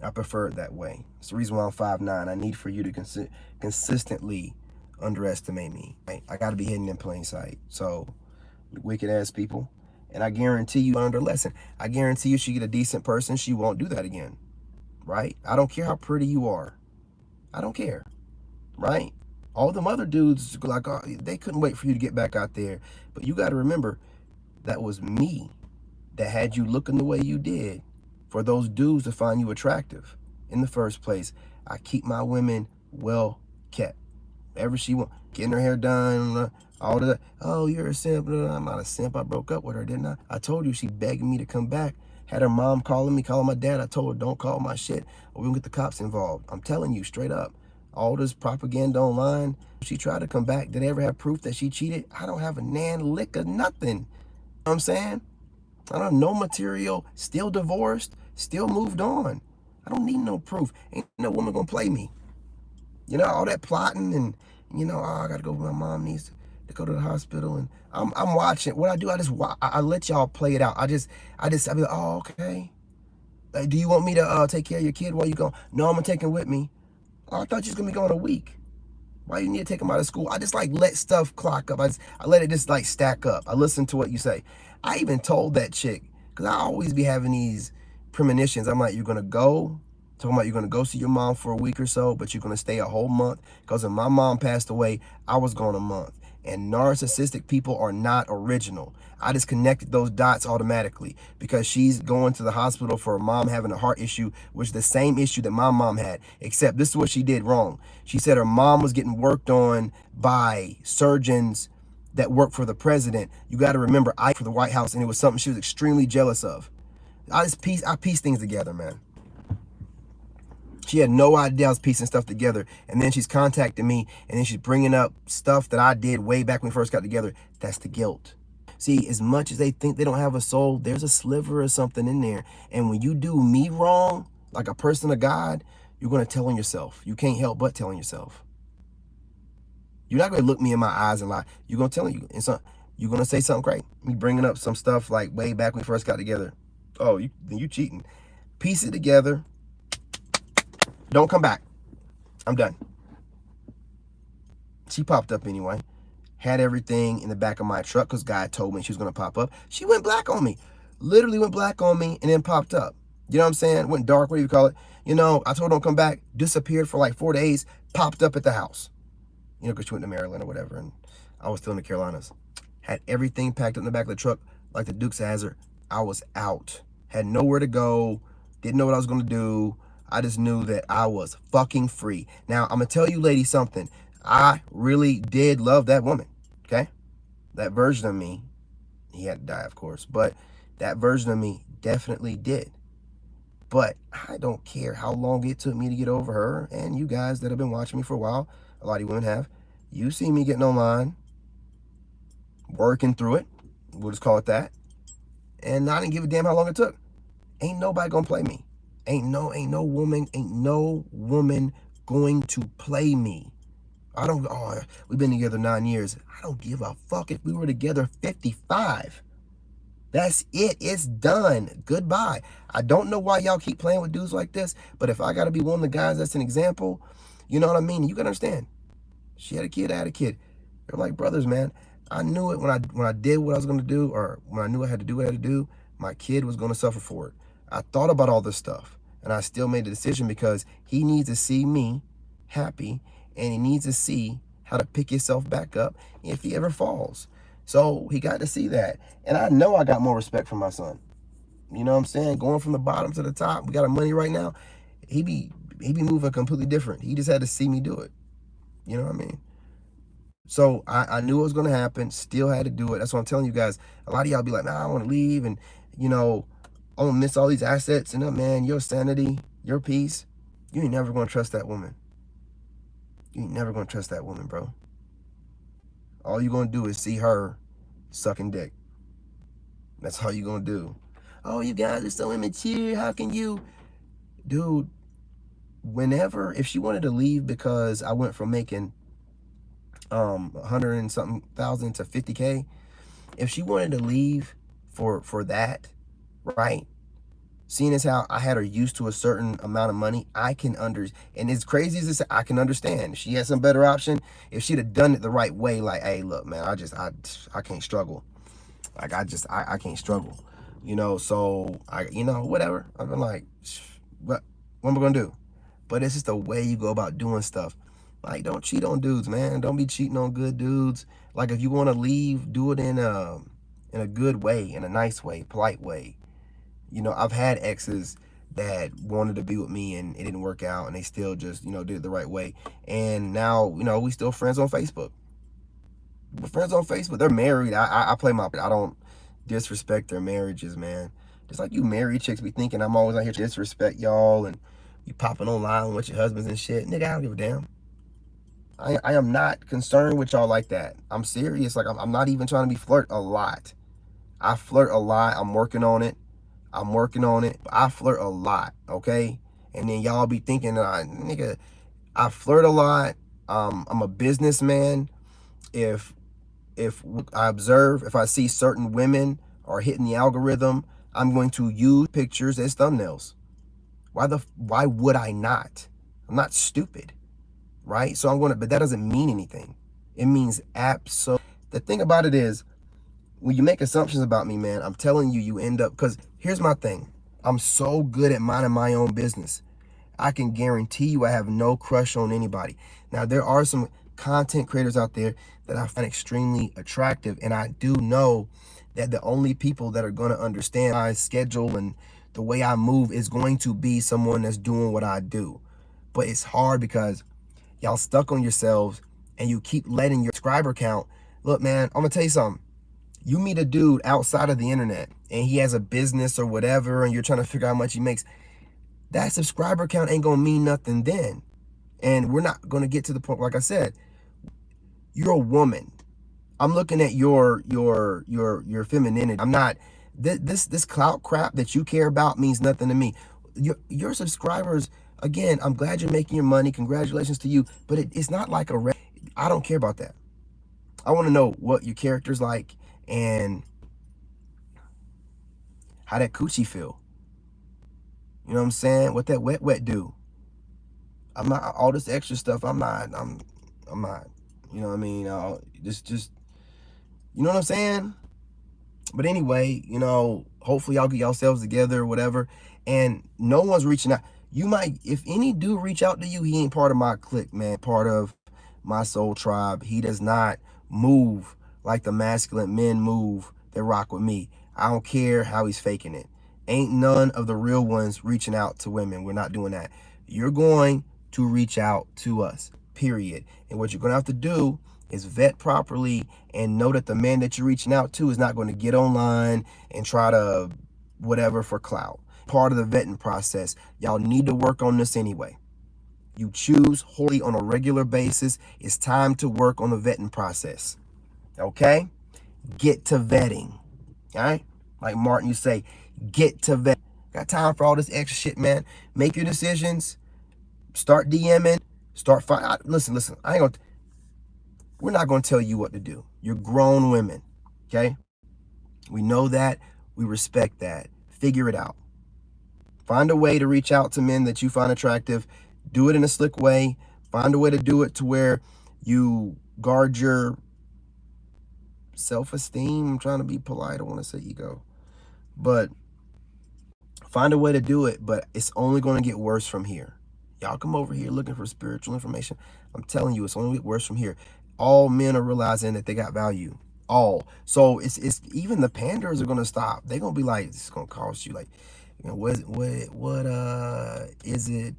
I prefer it that way. It's the reason why I'm 5'9". I need for you to consistently underestimate me. Right? I got to be hidden in plain sight. So, wicked ass people. And I guarantee you learned her lesson. I guarantee you she get a decent person, she won't do that again. Right? I don't care how pretty you are. I don't care. Right? All them other dudes, like, they couldn't wait for you to get back out there. But you got to remember, that was me that had you looking the way you did for those dudes to find you attractive in the first place. I keep my women well kept. Whatever she want, getting her hair done, all that. Oh, you're a simp. I'm not a simp. I broke up with her, didn't I? I told you she begged me to come back. Had her mom calling my dad. I told her, don't call my shit or we're gonna get the cops involved. I'm telling you straight up. All this propaganda online. She tried to come back. Did I ever have proof that she cheated? I don't have a nan lick of nothing. You know what I'm saying? I don't have no material, still divorced, still moved on. I don't need no proof. Ain't no woman gonna play me. You know, all that plotting and, oh, I gotta go, my mom needs to go to the hospital and I'm watching. What I do, I let y'all play it out. I be like, oh, okay. Like, do you want me to take care of your kid while you go? No, I'm gonna take him with me. Oh, I thought you was gonna be gone a week. Why you need to take him out of school? I just like let stuff clock up. I let it just like stack up. I listen to what you say. I even told that chick, because I always be having these premonitions. I'm like, you're going to go, talking about you're going to go see your mom for a week or so, but you're going to stay a whole month. Because when my mom passed away, I was gone a month. And narcissistic people are not original. I just connected those dots automatically because she's going to the hospital for her mom having a heart issue, which is the same issue that my mom had, except this is what she did wrong. She said her mom was getting worked on by surgeons that work for the president. You got to remember, I for the White House, and it was something she was extremely jealous of. I piece things together, man. She had no idea I was piecing stuff together. And then she's contacting me, and then she's bringing up stuff that I did way back when we first got together. That's the guilt. See, as much as they think they don't have a soul, there's a sliver of something in there. And when you do me wrong, like a person of God, you're going to tell on yourself. You can't help but telling yourself. You're not going to look me in my eyes and lie. You're going to tell you. And you're going to say something great. Me bringing up some stuff like way back when we first got together. Oh, you cheating. Piece it together. Don't come back. I'm done. She popped up anyway. Had everything in the back of my truck because God told me she was going to pop up. She went black on me. Literally went black on me and then popped up. You know what I'm saying? Went dark, what do you call it? I told her don't come back. Disappeared for like 4 days. Popped up at the house. Because she went to Maryland or whatever. And I was still in the Carolinas. Had everything packed up in the back of the truck like the Dukes of Hazzard. I was out. Had nowhere to go. Didn't know what I was going to do. I just knew that I was fucking free. Now, I'm going to tell you ladies something. I really did love that woman, okay? That version of me, he had to die, of course, but that version of me definitely did. But I don't care how long it took me to get over her. And you guys that have been watching me for a while, a lot of you women have, you see me getting online, working through it, we'll just call it that. And I didn't give a damn how long it took. Ain't nobody gonna play me. Ain't no woman going to play me. We've been together 9 years. I don't give a fuck if we were together 55. That's it. It's done. Goodbye. I don't know why y'all keep playing with dudes like this, but if I gotta be one of the guys that's an example, you know what I mean? You gotta understand. She had a kid, I had a kid. They're like brothers, man. I knew it when I did what I was gonna do, or when I knew I had to do what I had to do, my kid was gonna suffer for it. I thought about all this stuff, and I still made the decision because he needs to see me happy, and he needs to see how to pick himself back up if he ever falls. So he got to see that. And I know I got more respect for my son. You know what I'm saying? Going from the bottom to the top, we got our money right now. He be moving completely different. He just had to see me do it. You know what I mean? So I knew it was going to happen, still had to do it. That's what I'm telling you guys. A lot of y'all be like, I want to leave, and, I'm going to miss all these assets. And, man, your sanity, your peace, you ain't never going to trust that woman. You ain't never going to trust that woman, bro. All you're going to do is see her sucking dick. That's all you're gonna do. Oh, you guys are so immature. How can you? Dude, whenever, if she wanted to leave because I went from making 100 and something thousand to 50K, if she wanted to leave for that, right? Seeing as how I had her used to a certain amount of money, I can and as crazy as this, I can understand. If she had some better option, if she'd have done it the right way, like, hey, look, man, I can't struggle. Like, I can't struggle. So whatever. I've been like, what am I gonna do? But it's just the way you go about doing stuff. Like, don't cheat on dudes, man. Don't be cheating on good dudes. Like, if you want to leave, do it in a good way, in a nice way, polite way. I've had exes that wanted to be with me and it didn't work out, and they still just, did it the right way. And now, we still friends on Facebook. We're friends on Facebook. They're married. I play I don't disrespect their marriages, man. Just like you married chicks be thinking I'm always out here to disrespect y'all and you popping online with your husbands and shit. Nigga, I don't give a damn. I am not concerned with y'all like that. I'm serious. Like, I'm not even trying to be flirt a lot. I flirt a lot. I'm working on it. I flirt a lot, okay? And then y'all be thinking, nigga, I flirt a lot. I'm a businessman. If I observe, if I see certain women are hitting the algorithm, I'm going to use pictures as thumbnails. Why would I not? I'm not stupid, right? So but that doesn't mean anything. It means absolute. The thing about it is, when you make assumptions about me, man, I'm telling you, you end up, because here's my thing. I'm so good at minding my own business. I can guarantee you I have no crush on anybody. Now, there are some content creators out there that I find extremely attractive, and I do know that the only people that are going to understand my schedule and the way I move is going to be someone that's doing what I do. But it's hard because y'all stuck on yourselves and you keep letting your subscriber count. Look, man, I'm going to tell you something. You meet a dude outside of the internet and he has a business or whatever, and you're trying to figure out how much he makes. That subscriber count ain't gonna mean nothing then. And we're not gonna get to the point, like I said, you're a woman. I'm looking at your femininity. I'm not, this clout crap that you care about means nothing to me. Your subscribers, again, I'm glad you're making your money. Congratulations to you. But it's not like I don't care about that. I want to know what your character's like and how that coochie feel. You know what I'm saying? What that wet do. I'm not all this extra stuff. I'm not. You know what I mean? Just you know what I'm saying? But anyway, hopefully y'all get yourselves together or whatever. And no one's reaching out. You might, if any dude reach out to you, he ain't part of my clique, man. Part of my soul tribe. He does not move like the masculine men move that rock with me. I don't care how he's faking it. Ain't none of the real ones reaching out to women. We're not doing that. You're going to reach out to us, period. And what you're going to have to do is vet properly and know that the man that you're reaching out to is not going to get online and try to whatever for clout. Part of the vetting process. Y'all need to work on this anyway. You choose wholly on a regular basis. It's time to work on the vetting process. Okay? Get to vetting. All right? Like Martin, you say, get to vetting. Got time for all this extra shit, man. Make your decisions. Start DMing. Listen. We're not going to tell you what to do. You're grown women. Okay? We know that. We respect that. Figure it out. Find a way to reach out to men that you find attractive. Do it in a slick way. Find a way to do it to where you guard your self-esteem. I'm trying to be polite. I don't want to say ego. But find a way to do it. But it's only going to get worse from here. Y'all come over here looking for spiritual information. I'm telling you, it's only going to get worse from here. All men are realizing that they got value. All. So it's even the panders are going to stop. They're going to be like, this is going to cost you like, what is it?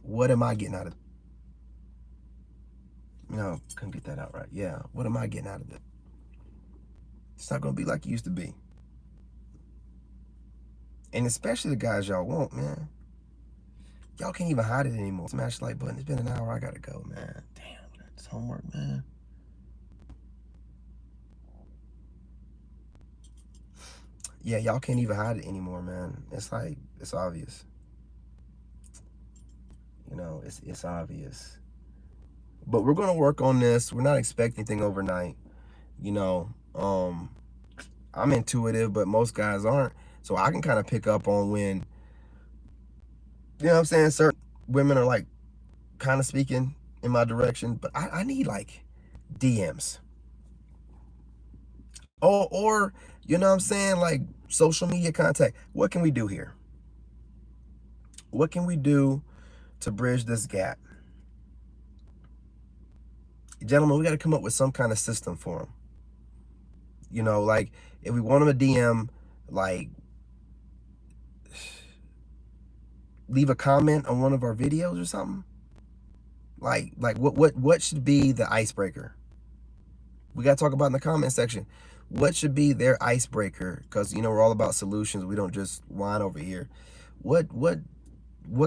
What am I getting out of it? Couldn't get that out right. Yeah, what am I getting out of it? It's not going to be like it used to be. And especially the guys y'all want, man. Y'all can't even hide it anymore. Smash the like button. It's been an hour. I got to go, man. Damn, it's homework, man. Yeah, y'all can't even hide it anymore, man. It's like, it's obvious. You know, it's obvious. But we're gonna work on this. We're not expecting anything overnight. You know, I'm intuitive, but most guys aren't. So I can kind of pick up on when, you know what I'm saying, certain women are like kind of speaking in my direction, but I need like DMs. Or, you know what I'm saying, like social media contact. What can we do here? What can we do to bridge this gap? Gentlemen, we got to come up with some kind of system for them. You know, like if we want them a DM, like leave a comment on one of our videos or something. Like what should be the icebreaker? We got to talk about in the comment section. What should be their icebreaker? Because, you know, we're all about solutions. We don't just whine over here. What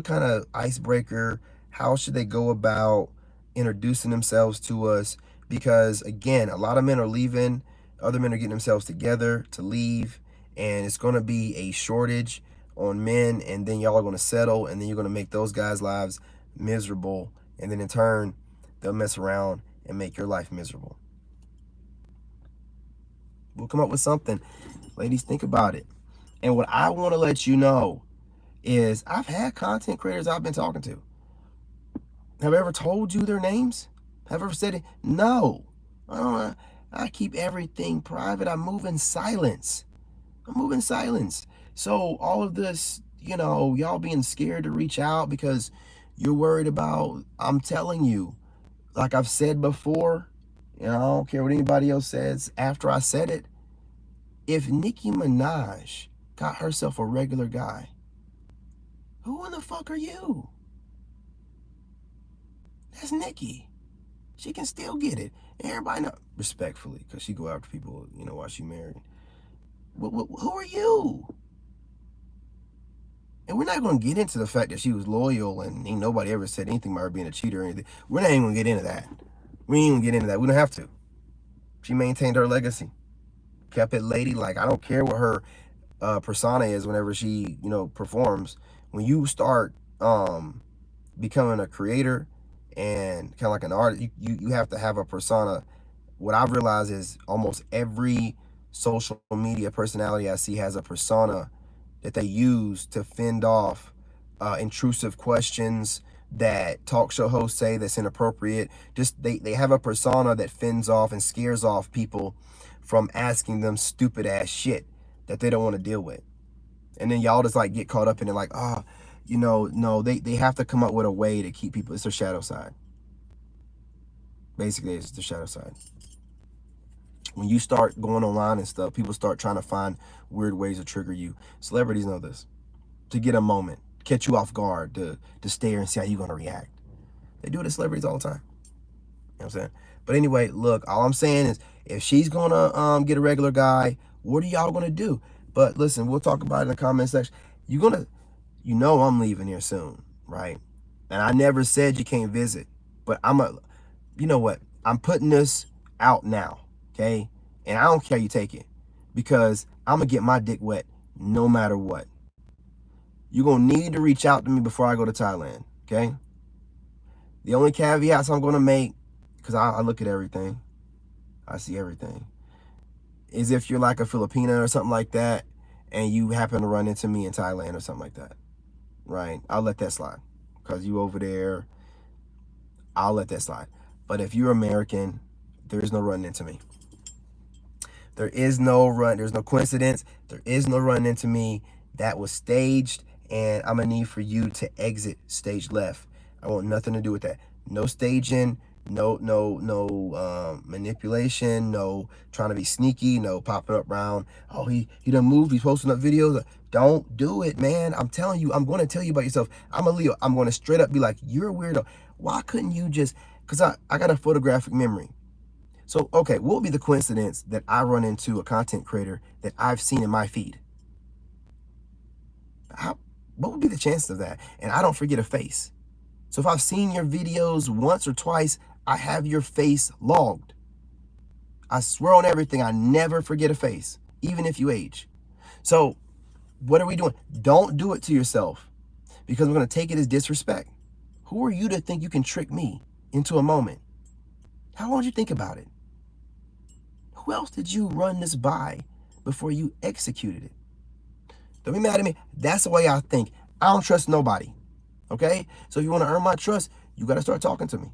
kind of icebreaker? How should they go about introducing themselves to us? Because again, a lot of men are leaving. Other men are getting themselves together to leave, and it's going to be a shortage on men, and then y'all are going to settle, and then you're going to make those guys' lives miserable, and then in turn, they'll mess around and make your life miserable. We'll come up with something. Ladies, think about it. And what I want to let you know is I've had content creators I've been talking to. Have I ever told you their names? Have I ever said it? No. I keep everything private. I move in silence. So all of this, you know, y'all being scared to reach out because you're worried about, I'm telling you, like I've said before, you know, I don't care what anybody else says after I said it. If Nicki Minaj got herself a regular guy, who in the fuck are you? That's Nicki. She can still get it. Everybody know, respectfully, because she go after people, you know, while she married. Who are you? And we're not going to get into the fact that she was loyal and ain't nobody ever said anything about her being a cheater or anything. We're not even going to get into that. We ain't even get into that. We don't have to. She maintained her legacy. Kept it ladylike. I don't care what her persona is whenever she, you know, performs. When you start becoming a creator and kind of like an artist, you have to have a persona. What I've realized is almost every social media personality I see has a persona that they use to fend off intrusive questions that talk show hosts say that's inappropriate. Just they have a persona that fends off and scares off people from asking them stupid ass shit that they don't want to deal with. And then y'all just like get caught up in it like, you know, no, they have to come up with a way to keep people. It's their shadow side. Basically, it's the shadow side. When you start going online and stuff, people start trying to find weird ways to trigger you. Celebrities know this. To get a moment, catch you off guard, to stare and see how you're going to react. They do it to celebrities all the time. You know what I'm saying? But anyway, look, all I'm saying is if she's going to get a regular guy, what are y'all going to do? But listen, we'll talk about it in the comment section. You're going to, you know I'm leaving here soon, right? And I never said you can't visit. But you know what? I'm putting this out now. Okay? And I don't care you take it because I'm going to get my dick wet no matter what. You're going to need to reach out to me before I go to Thailand. Okay? The only caveats I'm going to make, because I look at everything, I see everything, is if you're like a Filipina or something like that and you happen to run into me in Thailand or something like that. Right? I'll let that slide because you over there, I'll let that slide. But if you're American, there is no running into me. There's no coincidence. There is no running into me. That was staged, and I'm gonna need for you to exit stage left. I want nothing to do with that. No staging, no manipulation, no trying to be sneaky, no popping up around. Oh, he done moved, he's posting up videos. Don't do it, man. I'm telling you, I'm gonna tell you about yourself. I'm a Leo. I'm gonna straight up be like, you're a weirdo. Why couldn't you just, because I got a photographic memory. So, okay, what would be the coincidence that I run into a content creator that I've seen in my feed? What would be the chances of that? And I don't forget a face. So if I've seen your videos once or twice, I have your face logged. I swear on everything, I never forget a face, even if you age. So what are we doing? Don't do it to yourself, because we're going to take it as disrespect. Who are you to think you can trick me into a moment? How long did you think about it? Who else did you run this by before you executed it? Don't be mad at me. That's the way I think. I don't trust nobody. Okay? So if you want to earn my trust, you got to start talking to me.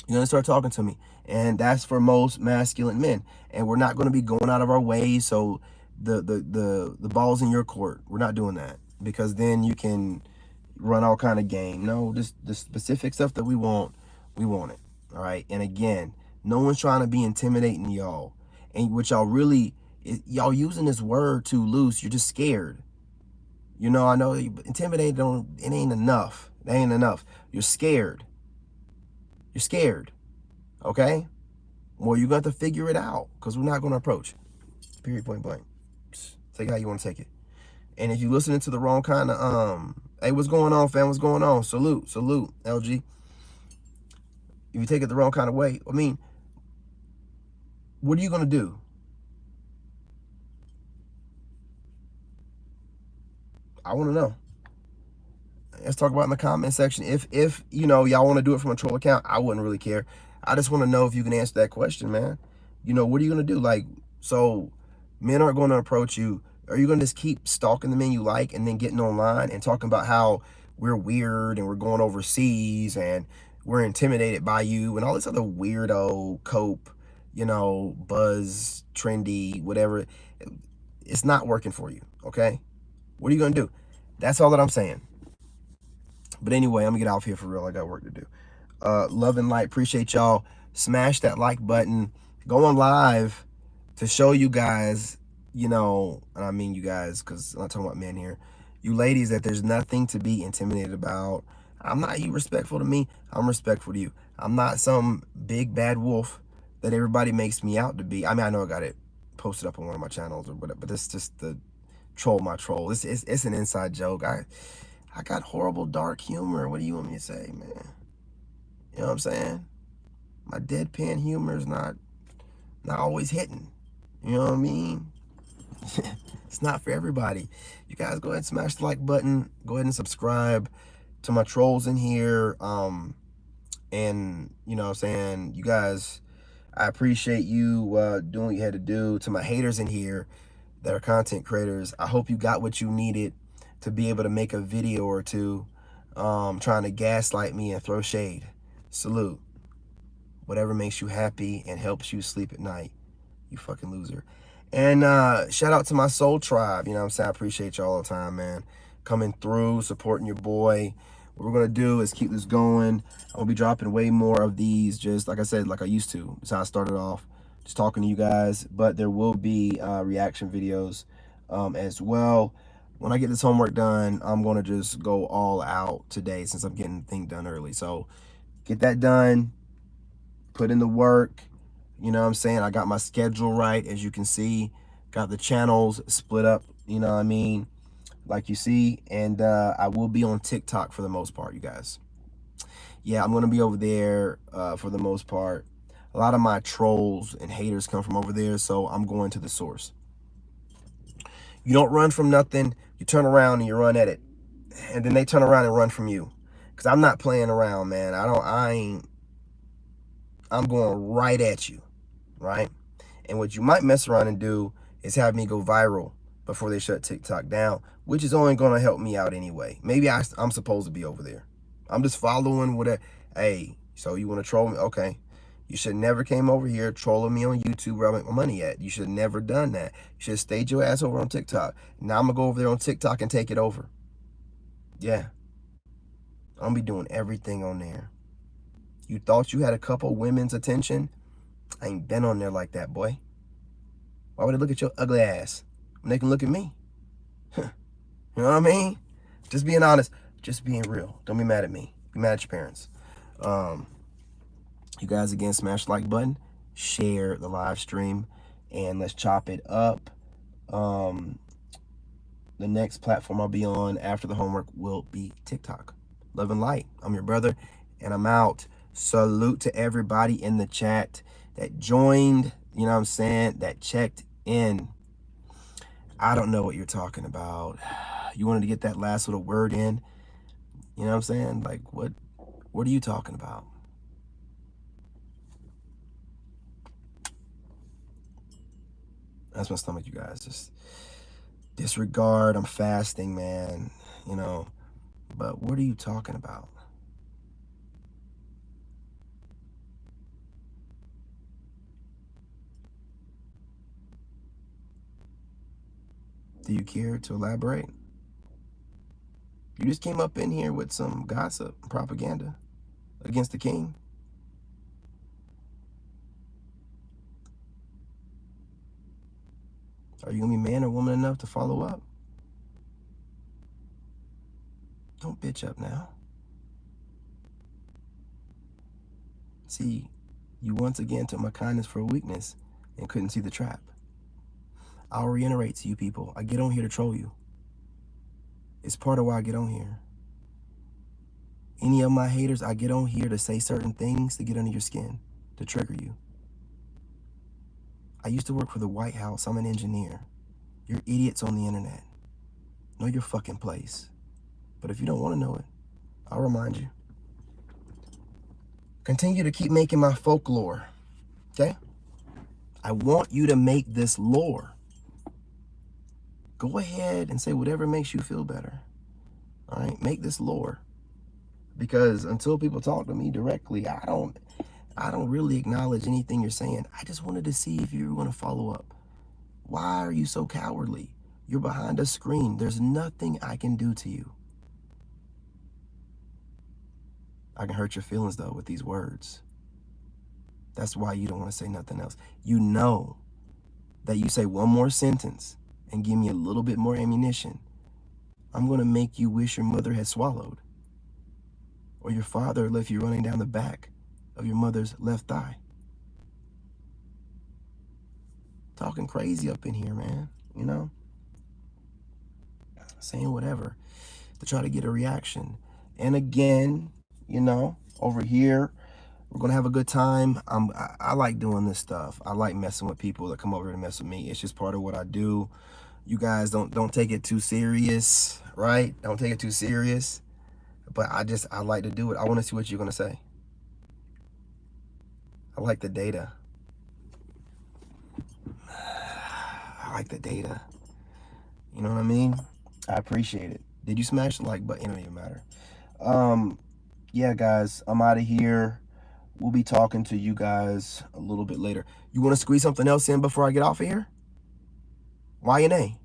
You're going to start talking to me. And that's for most masculine men. And we're not going to be going out of our way. So the ball's in your court. We're not doing that, because then you can run all kind of game. No, just the specific stuff that we want it. All right. And again, no one's trying to be intimidating y'all. And what y'all really, y'all using this word too loose. You're just scared. You know, I know intimidated, it ain't enough. It ain't enough. You're scared. You're scared. Okay? Well, you got to figure it out, because we're not going to approach. Period, point blank. Just take it how you want to take it. And if you're listening to the wrong kind of, hey, what's going on, fam? What's going on? Salute, LG. If you take it the wrong kind of way, I mean, what are you going to do? I want to know. Let's talk about in the comment section. If you know, y'all want to do it from a troll account, I wouldn't really care. I just want to know if you can answer that question, man. You know, what are you going to do? Like, so men aren't going to approach you. Are you going to just keep stalking the men you like and then getting online and talking about how we're weird and we're going overseas and we're intimidated by you and all this other weirdo cope, you know, buzz, trendy, whatever? It's not working for you, okay? What are you going to do? That's all that I'm saying. But anyway, I'm going to get off here for real. I got work to do. Love and light. Appreciate y'all. Smash that like button. Go on live to show you guys, you know, and I mean you guys, because I'm not talking about men here, you ladies, that there's nothing to be intimidated about. I'm not you respectful to me. I'm respectful to you. I'm not some big bad wolf that everybody makes me out to be. I mean, I know I got it posted up on one of my channels or whatever, but it's just the troll my troll. It's an inside joke. I got horrible dark humor. What do you want me to say, man? You know what I'm saying? My deadpan humor is not always hitting. You know what I mean? It's not for everybody. You guys go ahead and smash the like button. Go ahead and subscribe to my trolls in here. And you know what I'm saying? You guys, I appreciate you doing what you had to do. To my haters in here that are content creators, I hope you got what you needed to be able to make a video or two trying to gaslight me and throw shade. Salute. Whatever makes you happy and helps you sleep at night, you fucking loser. And shout out to my soul tribe. You know what I'm saying? I appreciate y'all all the time, man. Coming through, supporting your boy. What we're going to do is keep this going. I'm going to be dropping way more of these, just like I said, like I used to. That's how I started off, just talking to you guys. But there will be reaction videos as well. When I get this homework done, I'm going to just go all out today, since I'm getting the thing done early. So get that done. Put in the work. You know what I'm saying? I got my schedule right, as you can see. Got the channels split up, you know what I mean? Like you see. And I will be on TikTok for the most part, you guys. Yeah, I'm going to be over there for the most part. A lot of my trolls and haters come from over there, so I'm going to the source. You don't run from nothing. You turn around and you run at it. And then they turn around and run from you. Because I'm not playing around, man. I'm going right at you, right? And what you might mess around and do is have me go viral before they shut TikTok down, which is only going to help me out anyway. Maybe I'm supposed to be over there. I'm just following what hey, so you want to troll me? Okay. You should never came over here trolling me on YouTube where I make my money at. You should have never done that. You should have stayed your ass over on TikTok. Now I'm going to go over there on TikTok and take it over. Yeah. I'm going to be doing everything on there. You thought you had a couple women's attention? I ain't been on there like that, boy. Why would they look at your ugly ass when they can look at me? You know what I mean? Just being honest. Just being real. Don't be mad at me. Be mad at your parents. You guys, again, smash the like button. Share the live stream. And let's chop it up. The next platform I'll be on after the homework will be TikTok. Love and light. I'm your brother, and I'm out. Salute to everybody in the chat that joined, you know what I'm saying, that checked in. I don't know what you're talking about. You wanted to get that last little word in. You know what I'm saying? Like, what are you talking about? That's my stomach, you guys. Just disregard. I'm fasting, man. You know, but what are you talking about? Do you care to elaborate? You just came up in here with some gossip, propaganda against the king. Are you gonna be man or woman enough to follow up? Don't bitch up now. See, you once again took my kindness for a weakness and couldn't see the trap. I'll reiterate to you people, I get on here to troll you. It's part of why I get on here. Any of my haters, I get on here to say certain things to get under your skin, to trigger you. I used to work for the White House. I'm an engineer. You're idiots on the internet. Know your fucking place. But if you don't want to know it, I'll remind you. Continue to keep making my folklore, okay? I want you to make this lore. Go ahead and say whatever makes you feel better. All right, make this lore. Because until people talk to me directly, I don't really acknowledge anything you're saying. I just wanted to see if you were going to follow up. Why are you so cowardly? You're behind a screen. There's nothing I can do to you. I can hurt your feelings, though, with these words. That's why you don't want to say nothing else. You know that you say one more sentence and give me a little bit more ammunition, I'm going to make you wish your mother had swallowed, or your father left you running down the back of your mother's left thigh. Talking crazy up in here, man, you know? Saying whatever to try to get a reaction. And again, you know, over here, we're going to have a good time. I like doing this stuff. I like messing with people that come over to mess with me. It's just part of what I do. You guys don't take it too serious, right? Don't take it too serious. But I like to do it. I want to see what you're going to say. I like the data. I like the data. You know what I mean? I appreciate it. Did you smash the like button? It don't even matter. Yeah, guys, I'm out of here. We'll be talking to you guys a little bit later. You want to squeeze something else in before I get off of here? Y&A.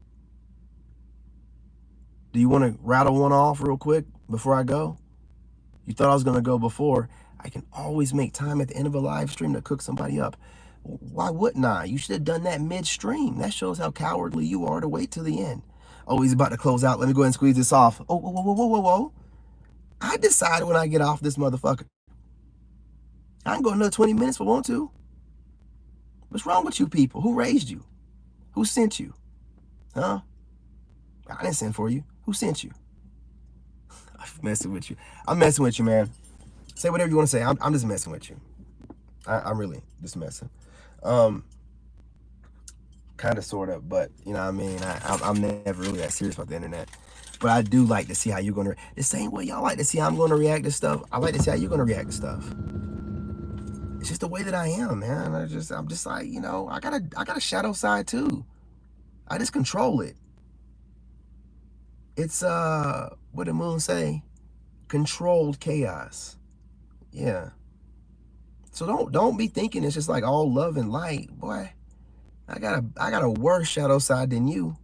Do you want to rattle one off real quick before I go? You thought I was going to go before. I can always make time at the end of a live stream to cook somebody up. Why wouldn't I? You should have done that midstream. That shows how cowardly you are to wait till the end. Oh, he's about to close out. Let me go ahead and squeeze this off. Oh, whoa, whoa, whoa, whoa, whoa. I decide when I get off this motherfucker. I can go another 20 minutes if I want to. What's wrong with you people? Who raised you? Who sent you? Huh? I didn't send for you. Who sent you? I'm messing with you. I'm messing with you, man. Say whatever you want to say. I'm just messing with you. I'm really just messing. Kind of, sort of, but you know what I mean? I'm never really that serious about the internet. But I do like to see how you're going to... The same way y'all like to see how I'm going to react to stuff, I like to see how you're going to react to stuff. It's just the way that I am, man. I'm just like, you know, I got a shadow side too. I just control it. It's what did Moon say? Controlled chaos. Yeah. So don't be thinking it's just like all love and light, boy. I got a worse shadow side than you.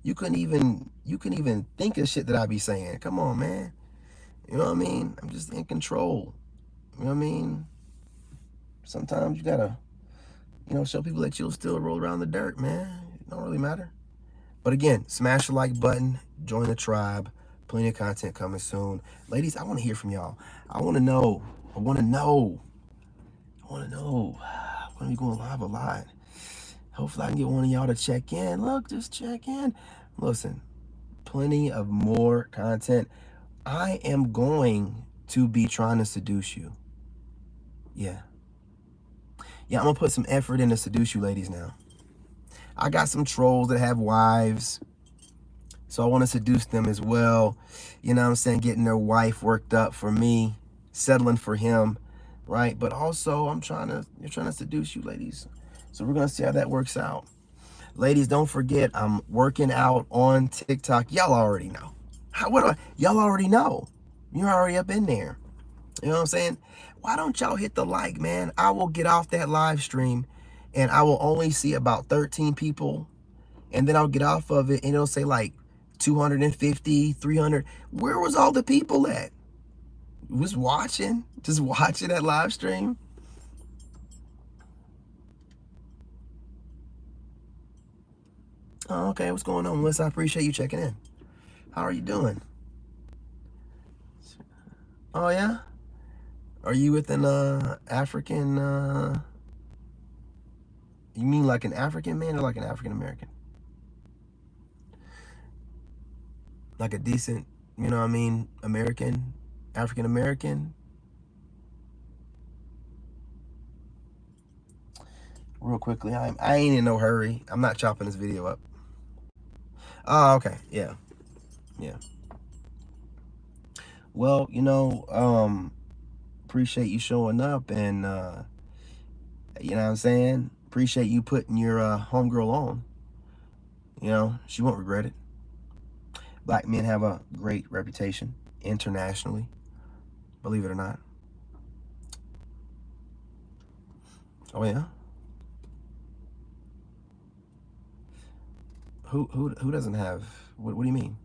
You couldn't even think of shit that I be saying. Come on, man. You know what I mean? I'm just in control. You know what I mean? Sometimes you gotta, you know, show people that you'll still roll around the dirt, man. It don't really matter. But again, smash the like button, join the tribe. Plenty of content coming soon. Ladies, I want to hear from y'all. I want to know. I want to know. I'm gonna be going live a lot. Hopefully I can get one of y'all to check in. Look, just check in. Listen, plenty of more content. I am going to be trying to seduce you. Yeah. Yeah, I'm gonna put some effort in to seduce you ladies now. I got some trolls that have wives, so I want to seduce them as well. You know what I'm saying? Getting their wife worked up for me, settling for him, right? But also you're trying to seduce you ladies. So we're gonna see how that works out. Ladies, don't forget, I'm working out on TikTok. Y'all already know. Y'all already know. You're already up in there. You know what I'm saying? Why don't y'all hit the like, man? I will get off that live stream and I will only see about 13 people. And then I'll get off of it and it'll say like 250, 300. Where was all the people at? Was watching? Just watching that live stream? Oh, okay. What's going on, Melissa? I appreciate you checking in. How are you doing? Oh, yeah? Are you with an African, you mean like an African man or like an African American? Like a decent, you know what I mean, American, African American? Real quickly, I ain't in no hurry. I'm not chopping this video up. Oh, okay. Yeah. Yeah. Well, appreciate you showing up and, you know what I'm saying? Appreciate you putting your homegirl on. She won't regret it. Black men have a great reputation internationally, believe it or not. Oh yeah? Who doesn't have, what do you mean?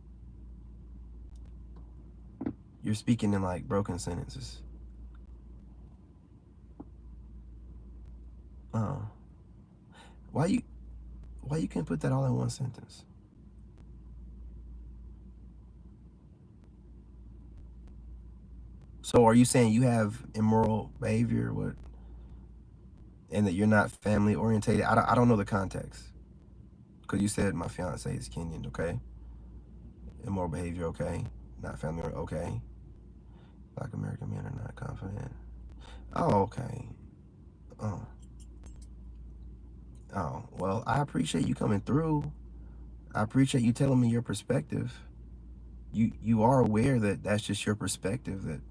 You're speaking in like broken sentences. Oh. Why you can't put that all in one sentence? So are you saying you have immoral behavior? What? And that you're not family orientated? I don't know the context. Because you said my fiance is Kenyan, okay? Immoral behavior, okay? Not family, okay? Black American men are not confident. Oh, okay. Oh. Oh, well, I appreciate you coming through. I appreciate you telling me your perspective. You are aware that that's just your perspective that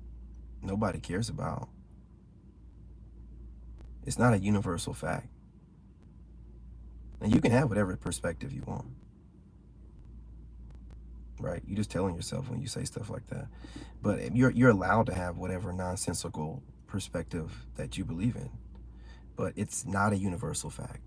nobody cares about. It's not a universal fact. And you can have whatever perspective you want. Right? You're just telling yourself when you say stuff like that. But you're allowed to have whatever nonsensical perspective that you believe in. But it's not a universal fact.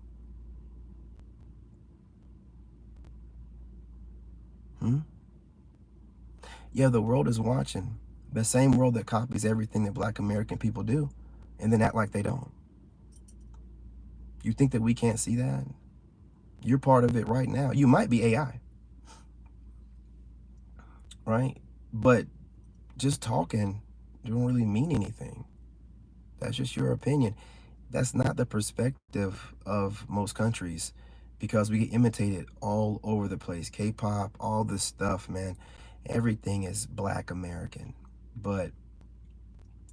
Yeah, the world is watching. The same world that copies everything that Black American people do and then act like they don't. You think that we can't see that? You're part of it right now. You might be AI, right? But just talking don't really mean anything. That's just your opinion. That's not the perspective of most countries because we get imitated all over the place. K-pop, all this stuff, man. Everything is Black American. But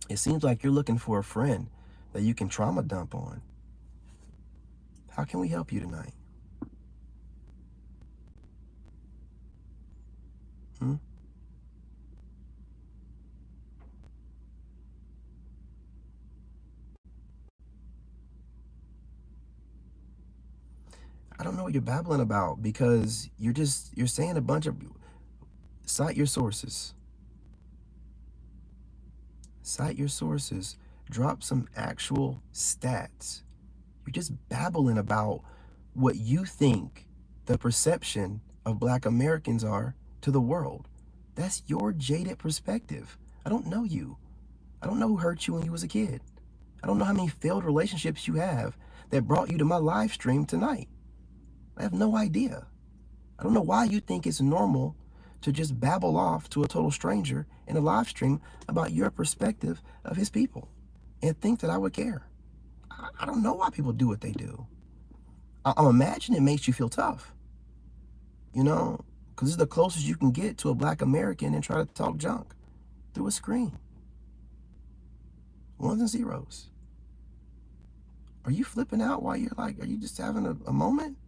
it seems like you're looking for a friend that you can trauma dump on. How can we help you tonight? I don't know what you're babbling about because you're saying a bunch of, cite your sources. Cite your sources. Drop some actual stats. You're just babbling about what you think the perception of Black Americans are to the world. That's your jaded perspective. I don't know you. I don't know who hurt you when you was a kid. I don't know how many failed relationships you have that brought you to my live stream tonight. I have no idea. I don't know why you think it's normal to just babble off to a total stranger in a live stream about your perspective of his people and think that I would care. I don't know why people do what they do. I'm imagining it makes you feel tough, because it's the closest you can get to a Black American and try to talk junk through a screen. Ones and zeros. Are you flipping out while you're like, are you just having a moment?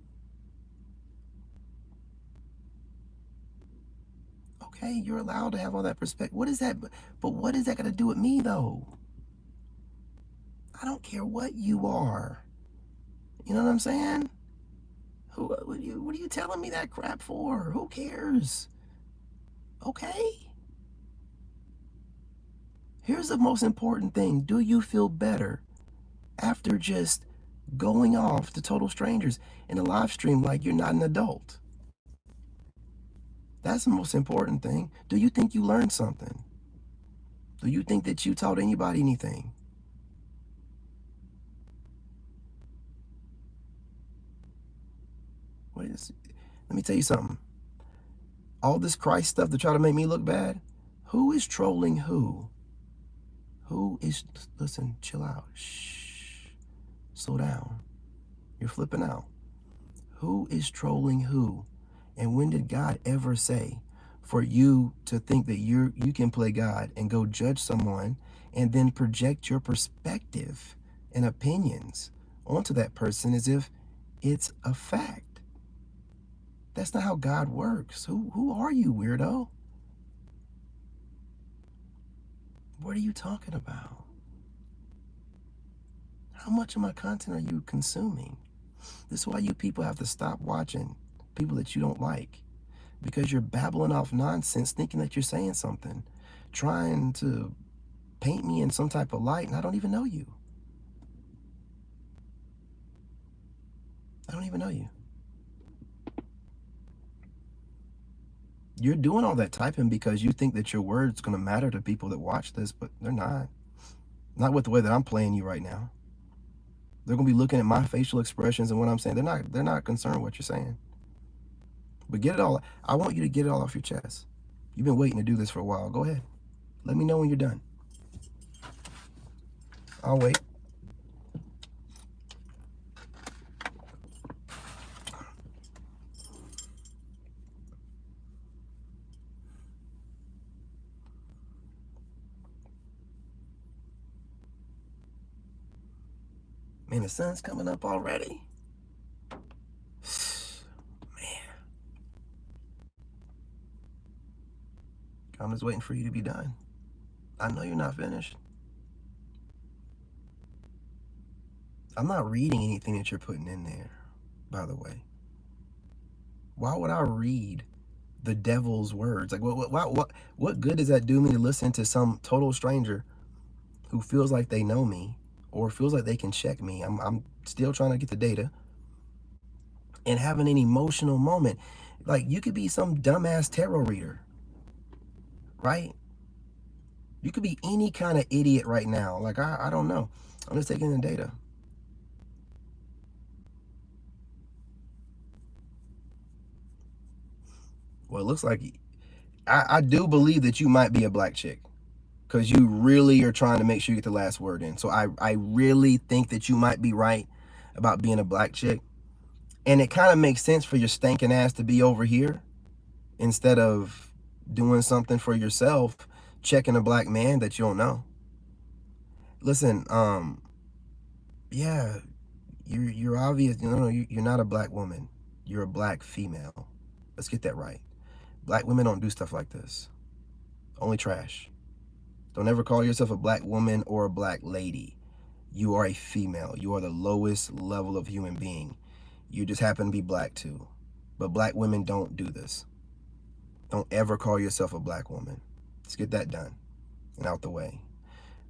Okay, you're allowed to have all that perspective. What is that? But what is that got to do with me, though? I don't care what you are. You know what I'm saying? What are you telling me that crap for? Who cares? Okay. Here's the most important thing. Do you feel better after just going off to total strangers in a live stream like you're not an adult? That's the most important thing. Do you think you learned something? Do you think that you taught anybody anything? Let me tell you something. All this Christ stuff to try to make me look bad, who is trolling who? Who is, listen, chill out. Shh. Slow down. You're flipping out. Who is trolling who? And when did God ever say for you to think that you can play God and go judge someone and then project your perspective and opinions onto that person as if it's a fact? That's not how God works. Who are you, weirdo? What are you talking about? How much of my content are you consuming? This is why you people have to stop watching people that you don't like, because you're babbling off nonsense thinking that you're saying something, trying to paint me in some type of light, and I don't even know you. I don't even know you. You're doing all that typing because you think that your word's going to matter to people that watch this, but they're not. Not with the way that I'm playing you right now. They're going to be looking at my facial expressions and what I'm saying. They're not concerned with what you're saying. But get it all. I want you to get it all off your chest. You've been waiting to do this for a while. Go ahead. Let me know when you're done. I'll wait. Man, the sun's coming up already. Man. I'm just waiting for you to be done. I know you're not finished. I'm not reading anything that you're putting in there, by the way. Why would I read the devil's words? Like, what good does that do me to listen to some total stranger who feels like they know me or feels like they can check me? I'm still trying to get the data and having an emotional moment. Like, you could be some dumbass tarot reader, right? You could be any kind of idiot right now. Like, I don't know. I'm just taking the data. Well, it looks like I do believe that you might be a black chick, because you really are trying to make sure you get the last word in. So I really think that you might be right about being a black chick. And it kind of makes sense for your stinking ass to be over here instead of doing something for yourself, checking a black man that you don't know. Listen, yeah, you're obvious. No, you're not a black woman. You're a black female. Let's get that right. Black women don't do stuff like this. Only trash. Don't ever call yourself a black woman or a black lady. You are a female. You are the lowest level of human being. You just happen to be black too. But black women don't do this. Don't ever call yourself a black woman. Let's get that done and out the way.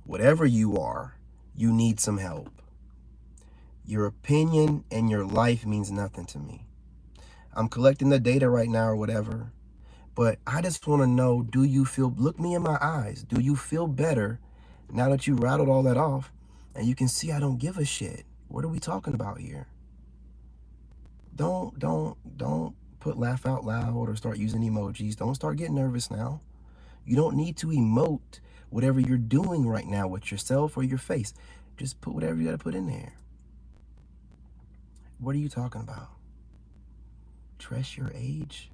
Whatever you are, you need some help. Your opinion and your life means nothing to me. I'm collecting the data right now or whatever, but I just want to know, do you feel, look me in my eyes, do you feel better now that you rattled all that off and you can see I don't give a shit? What are we talking about here? Don't put laugh out loud or start using emojis. Don't start getting nervous now. You don't need to emote whatever you're doing right now with yourself or your face. Just put whatever you got to put in there. What are you talking about? Trust your age?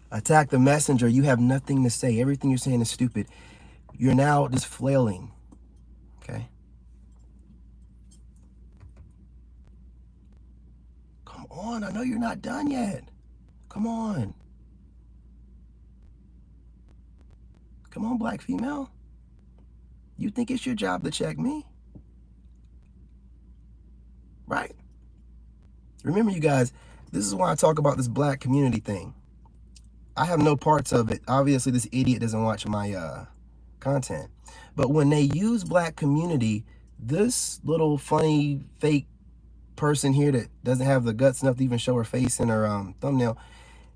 Attack the messenger. You have nothing to say. Everything you're saying is stupid. You're now just flailing. Okay? Come on. I know you're not done yet. Come on. Come on, black female. You think it's your job to check me, right? Remember, you guys, this is why I talk about this black community thing. I have no parts of it. Obviously, this idiot doesn't watch my content. But when they use black community, this little funny fake person here that doesn't have the guts enough to even show her face in her thumbnail,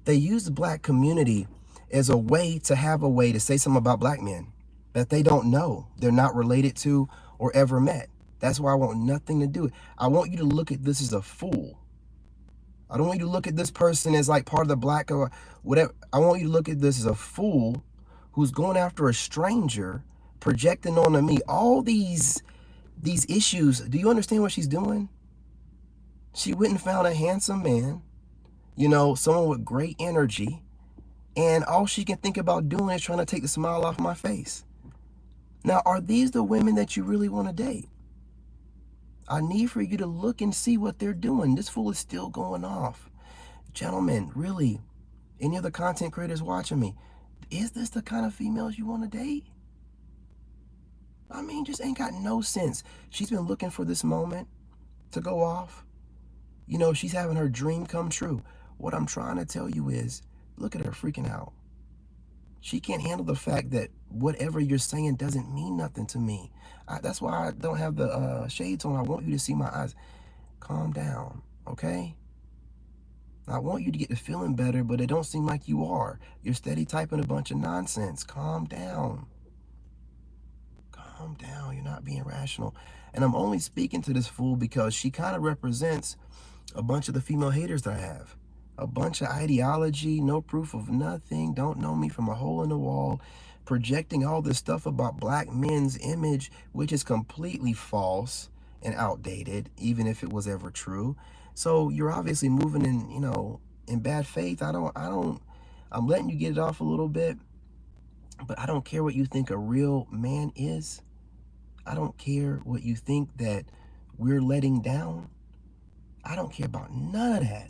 they use the black community as a way to say something about black men that they don't know, they're not related to, or ever met. That's why I want nothing to do with it. I want you to look at this as a fool. I don't want you to look at this person as like part of the black or whatever. I want you to look at this as a fool who's going after a stranger, projecting onto me all these issues. Do you understand what she's doing? She went and found a handsome man, you know, someone with great energy, and all she can think about doing is trying to take the smile off my face. Now, are these the women that you really want to date? I need for you to look and see what they're doing. This fool is still going off. Gentlemen, really, any of the content creators watching me, is this the kind of females you want to date? I mean, just ain't got no sense. She's been looking for this moment to go off. You know, she's having her dream come true. What I'm trying to tell you is, look at her freaking out. She can't handle the fact that whatever you're saying doesn't mean nothing to me. That's why I don't have the shades on. I want you to see my eyes. Calm down, okay? I want you to get to feeling better, but it don't seem like you are. You're steady typing a bunch of nonsense. Calm down. Calm down. You're not being rational. And I'm only speaking to this fool because she kind of represents a bunch of the female haters that I have. A bunch of ideology, no proof of nothing, don't know me from a hole in the wall, projecting all this stuff about black men's image, which is completely false and outdated, even if it was ever true. So you're obviously moving in, you know, in bad faith. I'm letting you get it off a little bit, but I don't care what you think a real man is. I don't care what you think that we're letting down. I don't care about none of that.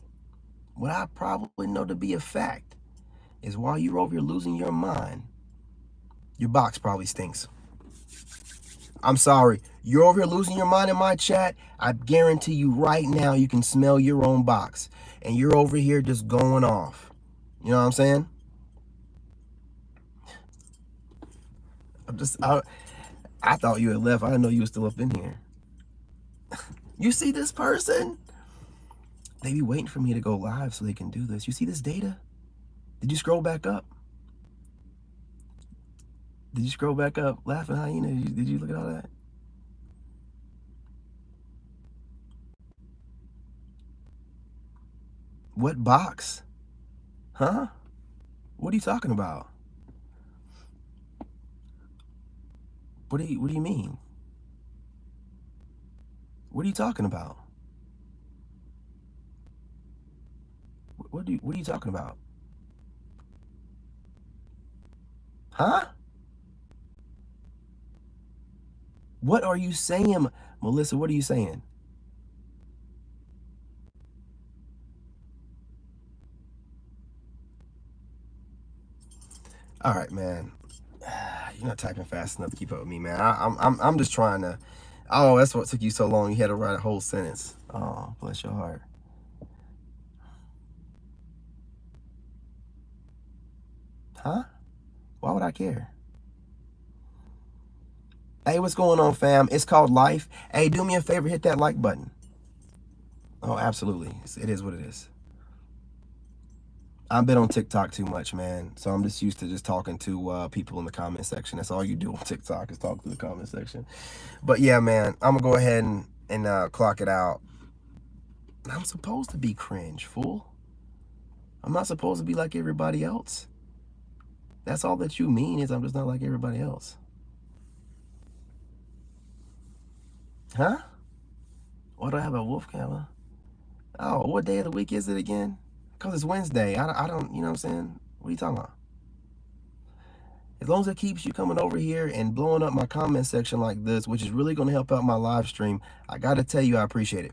What I probably know to be a fact is while you're over here losing your mind, your box probably stinks. I'm sorry. You're over here losing your mind in my chat. I guarantee you right now you can smell your own box. And you're over here just going off. You know what I'm saying? I thought you had left. I didn't know you were still up in here. You see this person? They be waiting for me to go live so they can do this. You see this data? Did you scroll back up? Did you scroll back up? Laughing hyena, did you look at all that? What box? Huh? What are you talking about? What do you mean? What are you talking about? What are you talking about? Huh? What are you saying, Melissa? What are you saying? All right, man. You're not typing fast enough to keep up with me, man. I'm just trying to. Oh, that's what took you so long. You had to write a whole sentence. Oh, bless your heart. Huh? Why would I care? Hey, what's going on, fam? It's called life. Hey, do me a favor, hit that like button. Oh, absolutely. It is what it is. I've been on TikTok too much, man. So I'm just used to just talking to people in the comment section. That's all you do on TikTok is talk to the comment section. But yeah, man, I'm gonna go ahead and clock it out. I'm supposed to be cringe, fool. I'm not supposed to be like everybody else. That's all that you mean is I'm just not like everybody else. Huh? Why do I have a wolf camera? Oh, what day of the week is it again? Because it's Wednesday. I don't, you know what I'm saying? What are you talking about? As long as it keeps you coming over here and blowing up my comment section like this, which is really going to help out my live stream, I got to tell you, I appreciate it.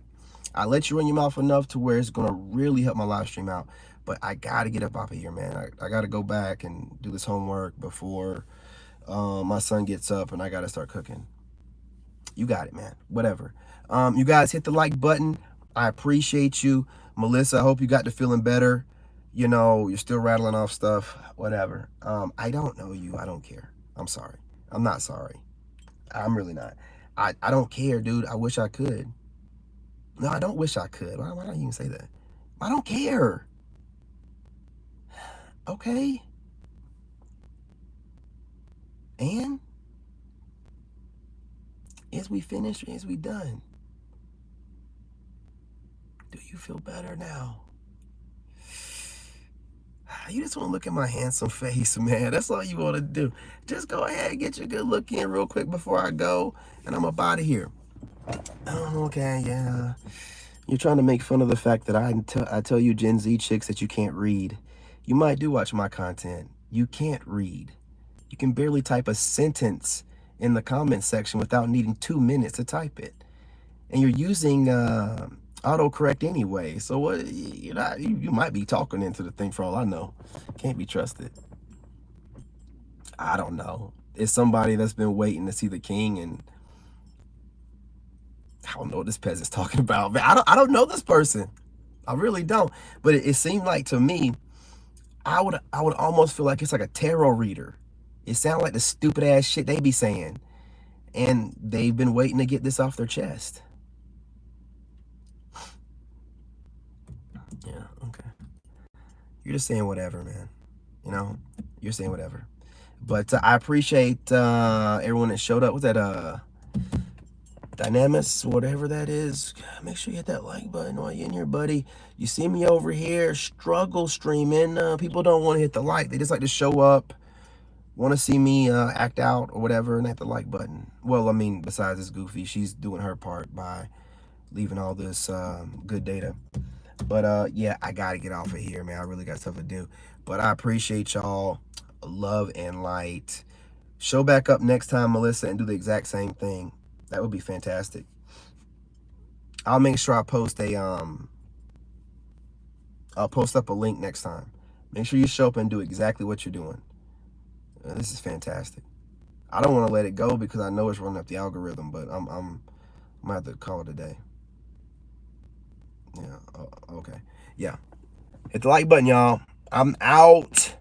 I let you run your mouth enough to where it's going to really help my live stream out. But I got to get up off of here, man. I got to go back and do this homework before my son gets up and I gotta start cooking. You got it, man. Whatever. You guys hit the like button. I appreciate you. Melissa, I hope you got to feeling better. You know, you're still rattling off stuff. Whatever. I don't know you. I don't care. I'm sorry. I'm not sorry. I'm really not. I don't care, dude. I wish I could. No, I don't wish I could. Why don't you even say that? I don't care. Okay. And is we finished or is we done? Do you feel better now? You just want to look at my handsome face, man. That's all you want to do. Just go ahead and get your good look in real quick before I go, and I'm up out of here. Oh, okay, yeah. You're trying to make fun of the fact that I tell you Gen Z chicks that you can't read. You might do watch my content. You can't read. You can barely type a sentence in the comment section without needing 2 minutes to type it. And you're using autocorrect anyway. So what? You might be talking into the thing for all I know. Can't be trusted. I don't know. It's somebody that's been waiting to see the king, and I don't know what this peasant's talking about. Man, I don't know this person. I really don't. But it seemed like to me, I would almost feel like it's like a tarot reader. It sounds like the stupid ass shit they be saying, and they've been waiting to get this off their chest. Yeah, okay. You're just saying whatever, man. You know, you're saying whatever. But I appreciate everyone that showed up. What's that? Dynamis, whatever that is. Make sure you hit that like button while you're in here, buddy. You see me over here struggle streaming. People don't want to hit the like. They just like to show up, want to see me act out or whatever, and hit the like button. Well, I mean, besides this goofy, she's doing her part by leaving all this good data. But yeah, I gotta get off of here, man. I really got stuff to do. But I appreciate y'all. Love and light. Show back up next time, Melissa, and do the exact same thing. That would be fantastic. I'll make sure I post I'll post up a link next time. Make sure you show up and do exactly what you're doing. This is fantastic. I don't want to let it go because I know it's running up the algorithm, but I'm gonna have to call it a day. Yeah. Okay. Yeah. Hit the like button, y'all. I'm out.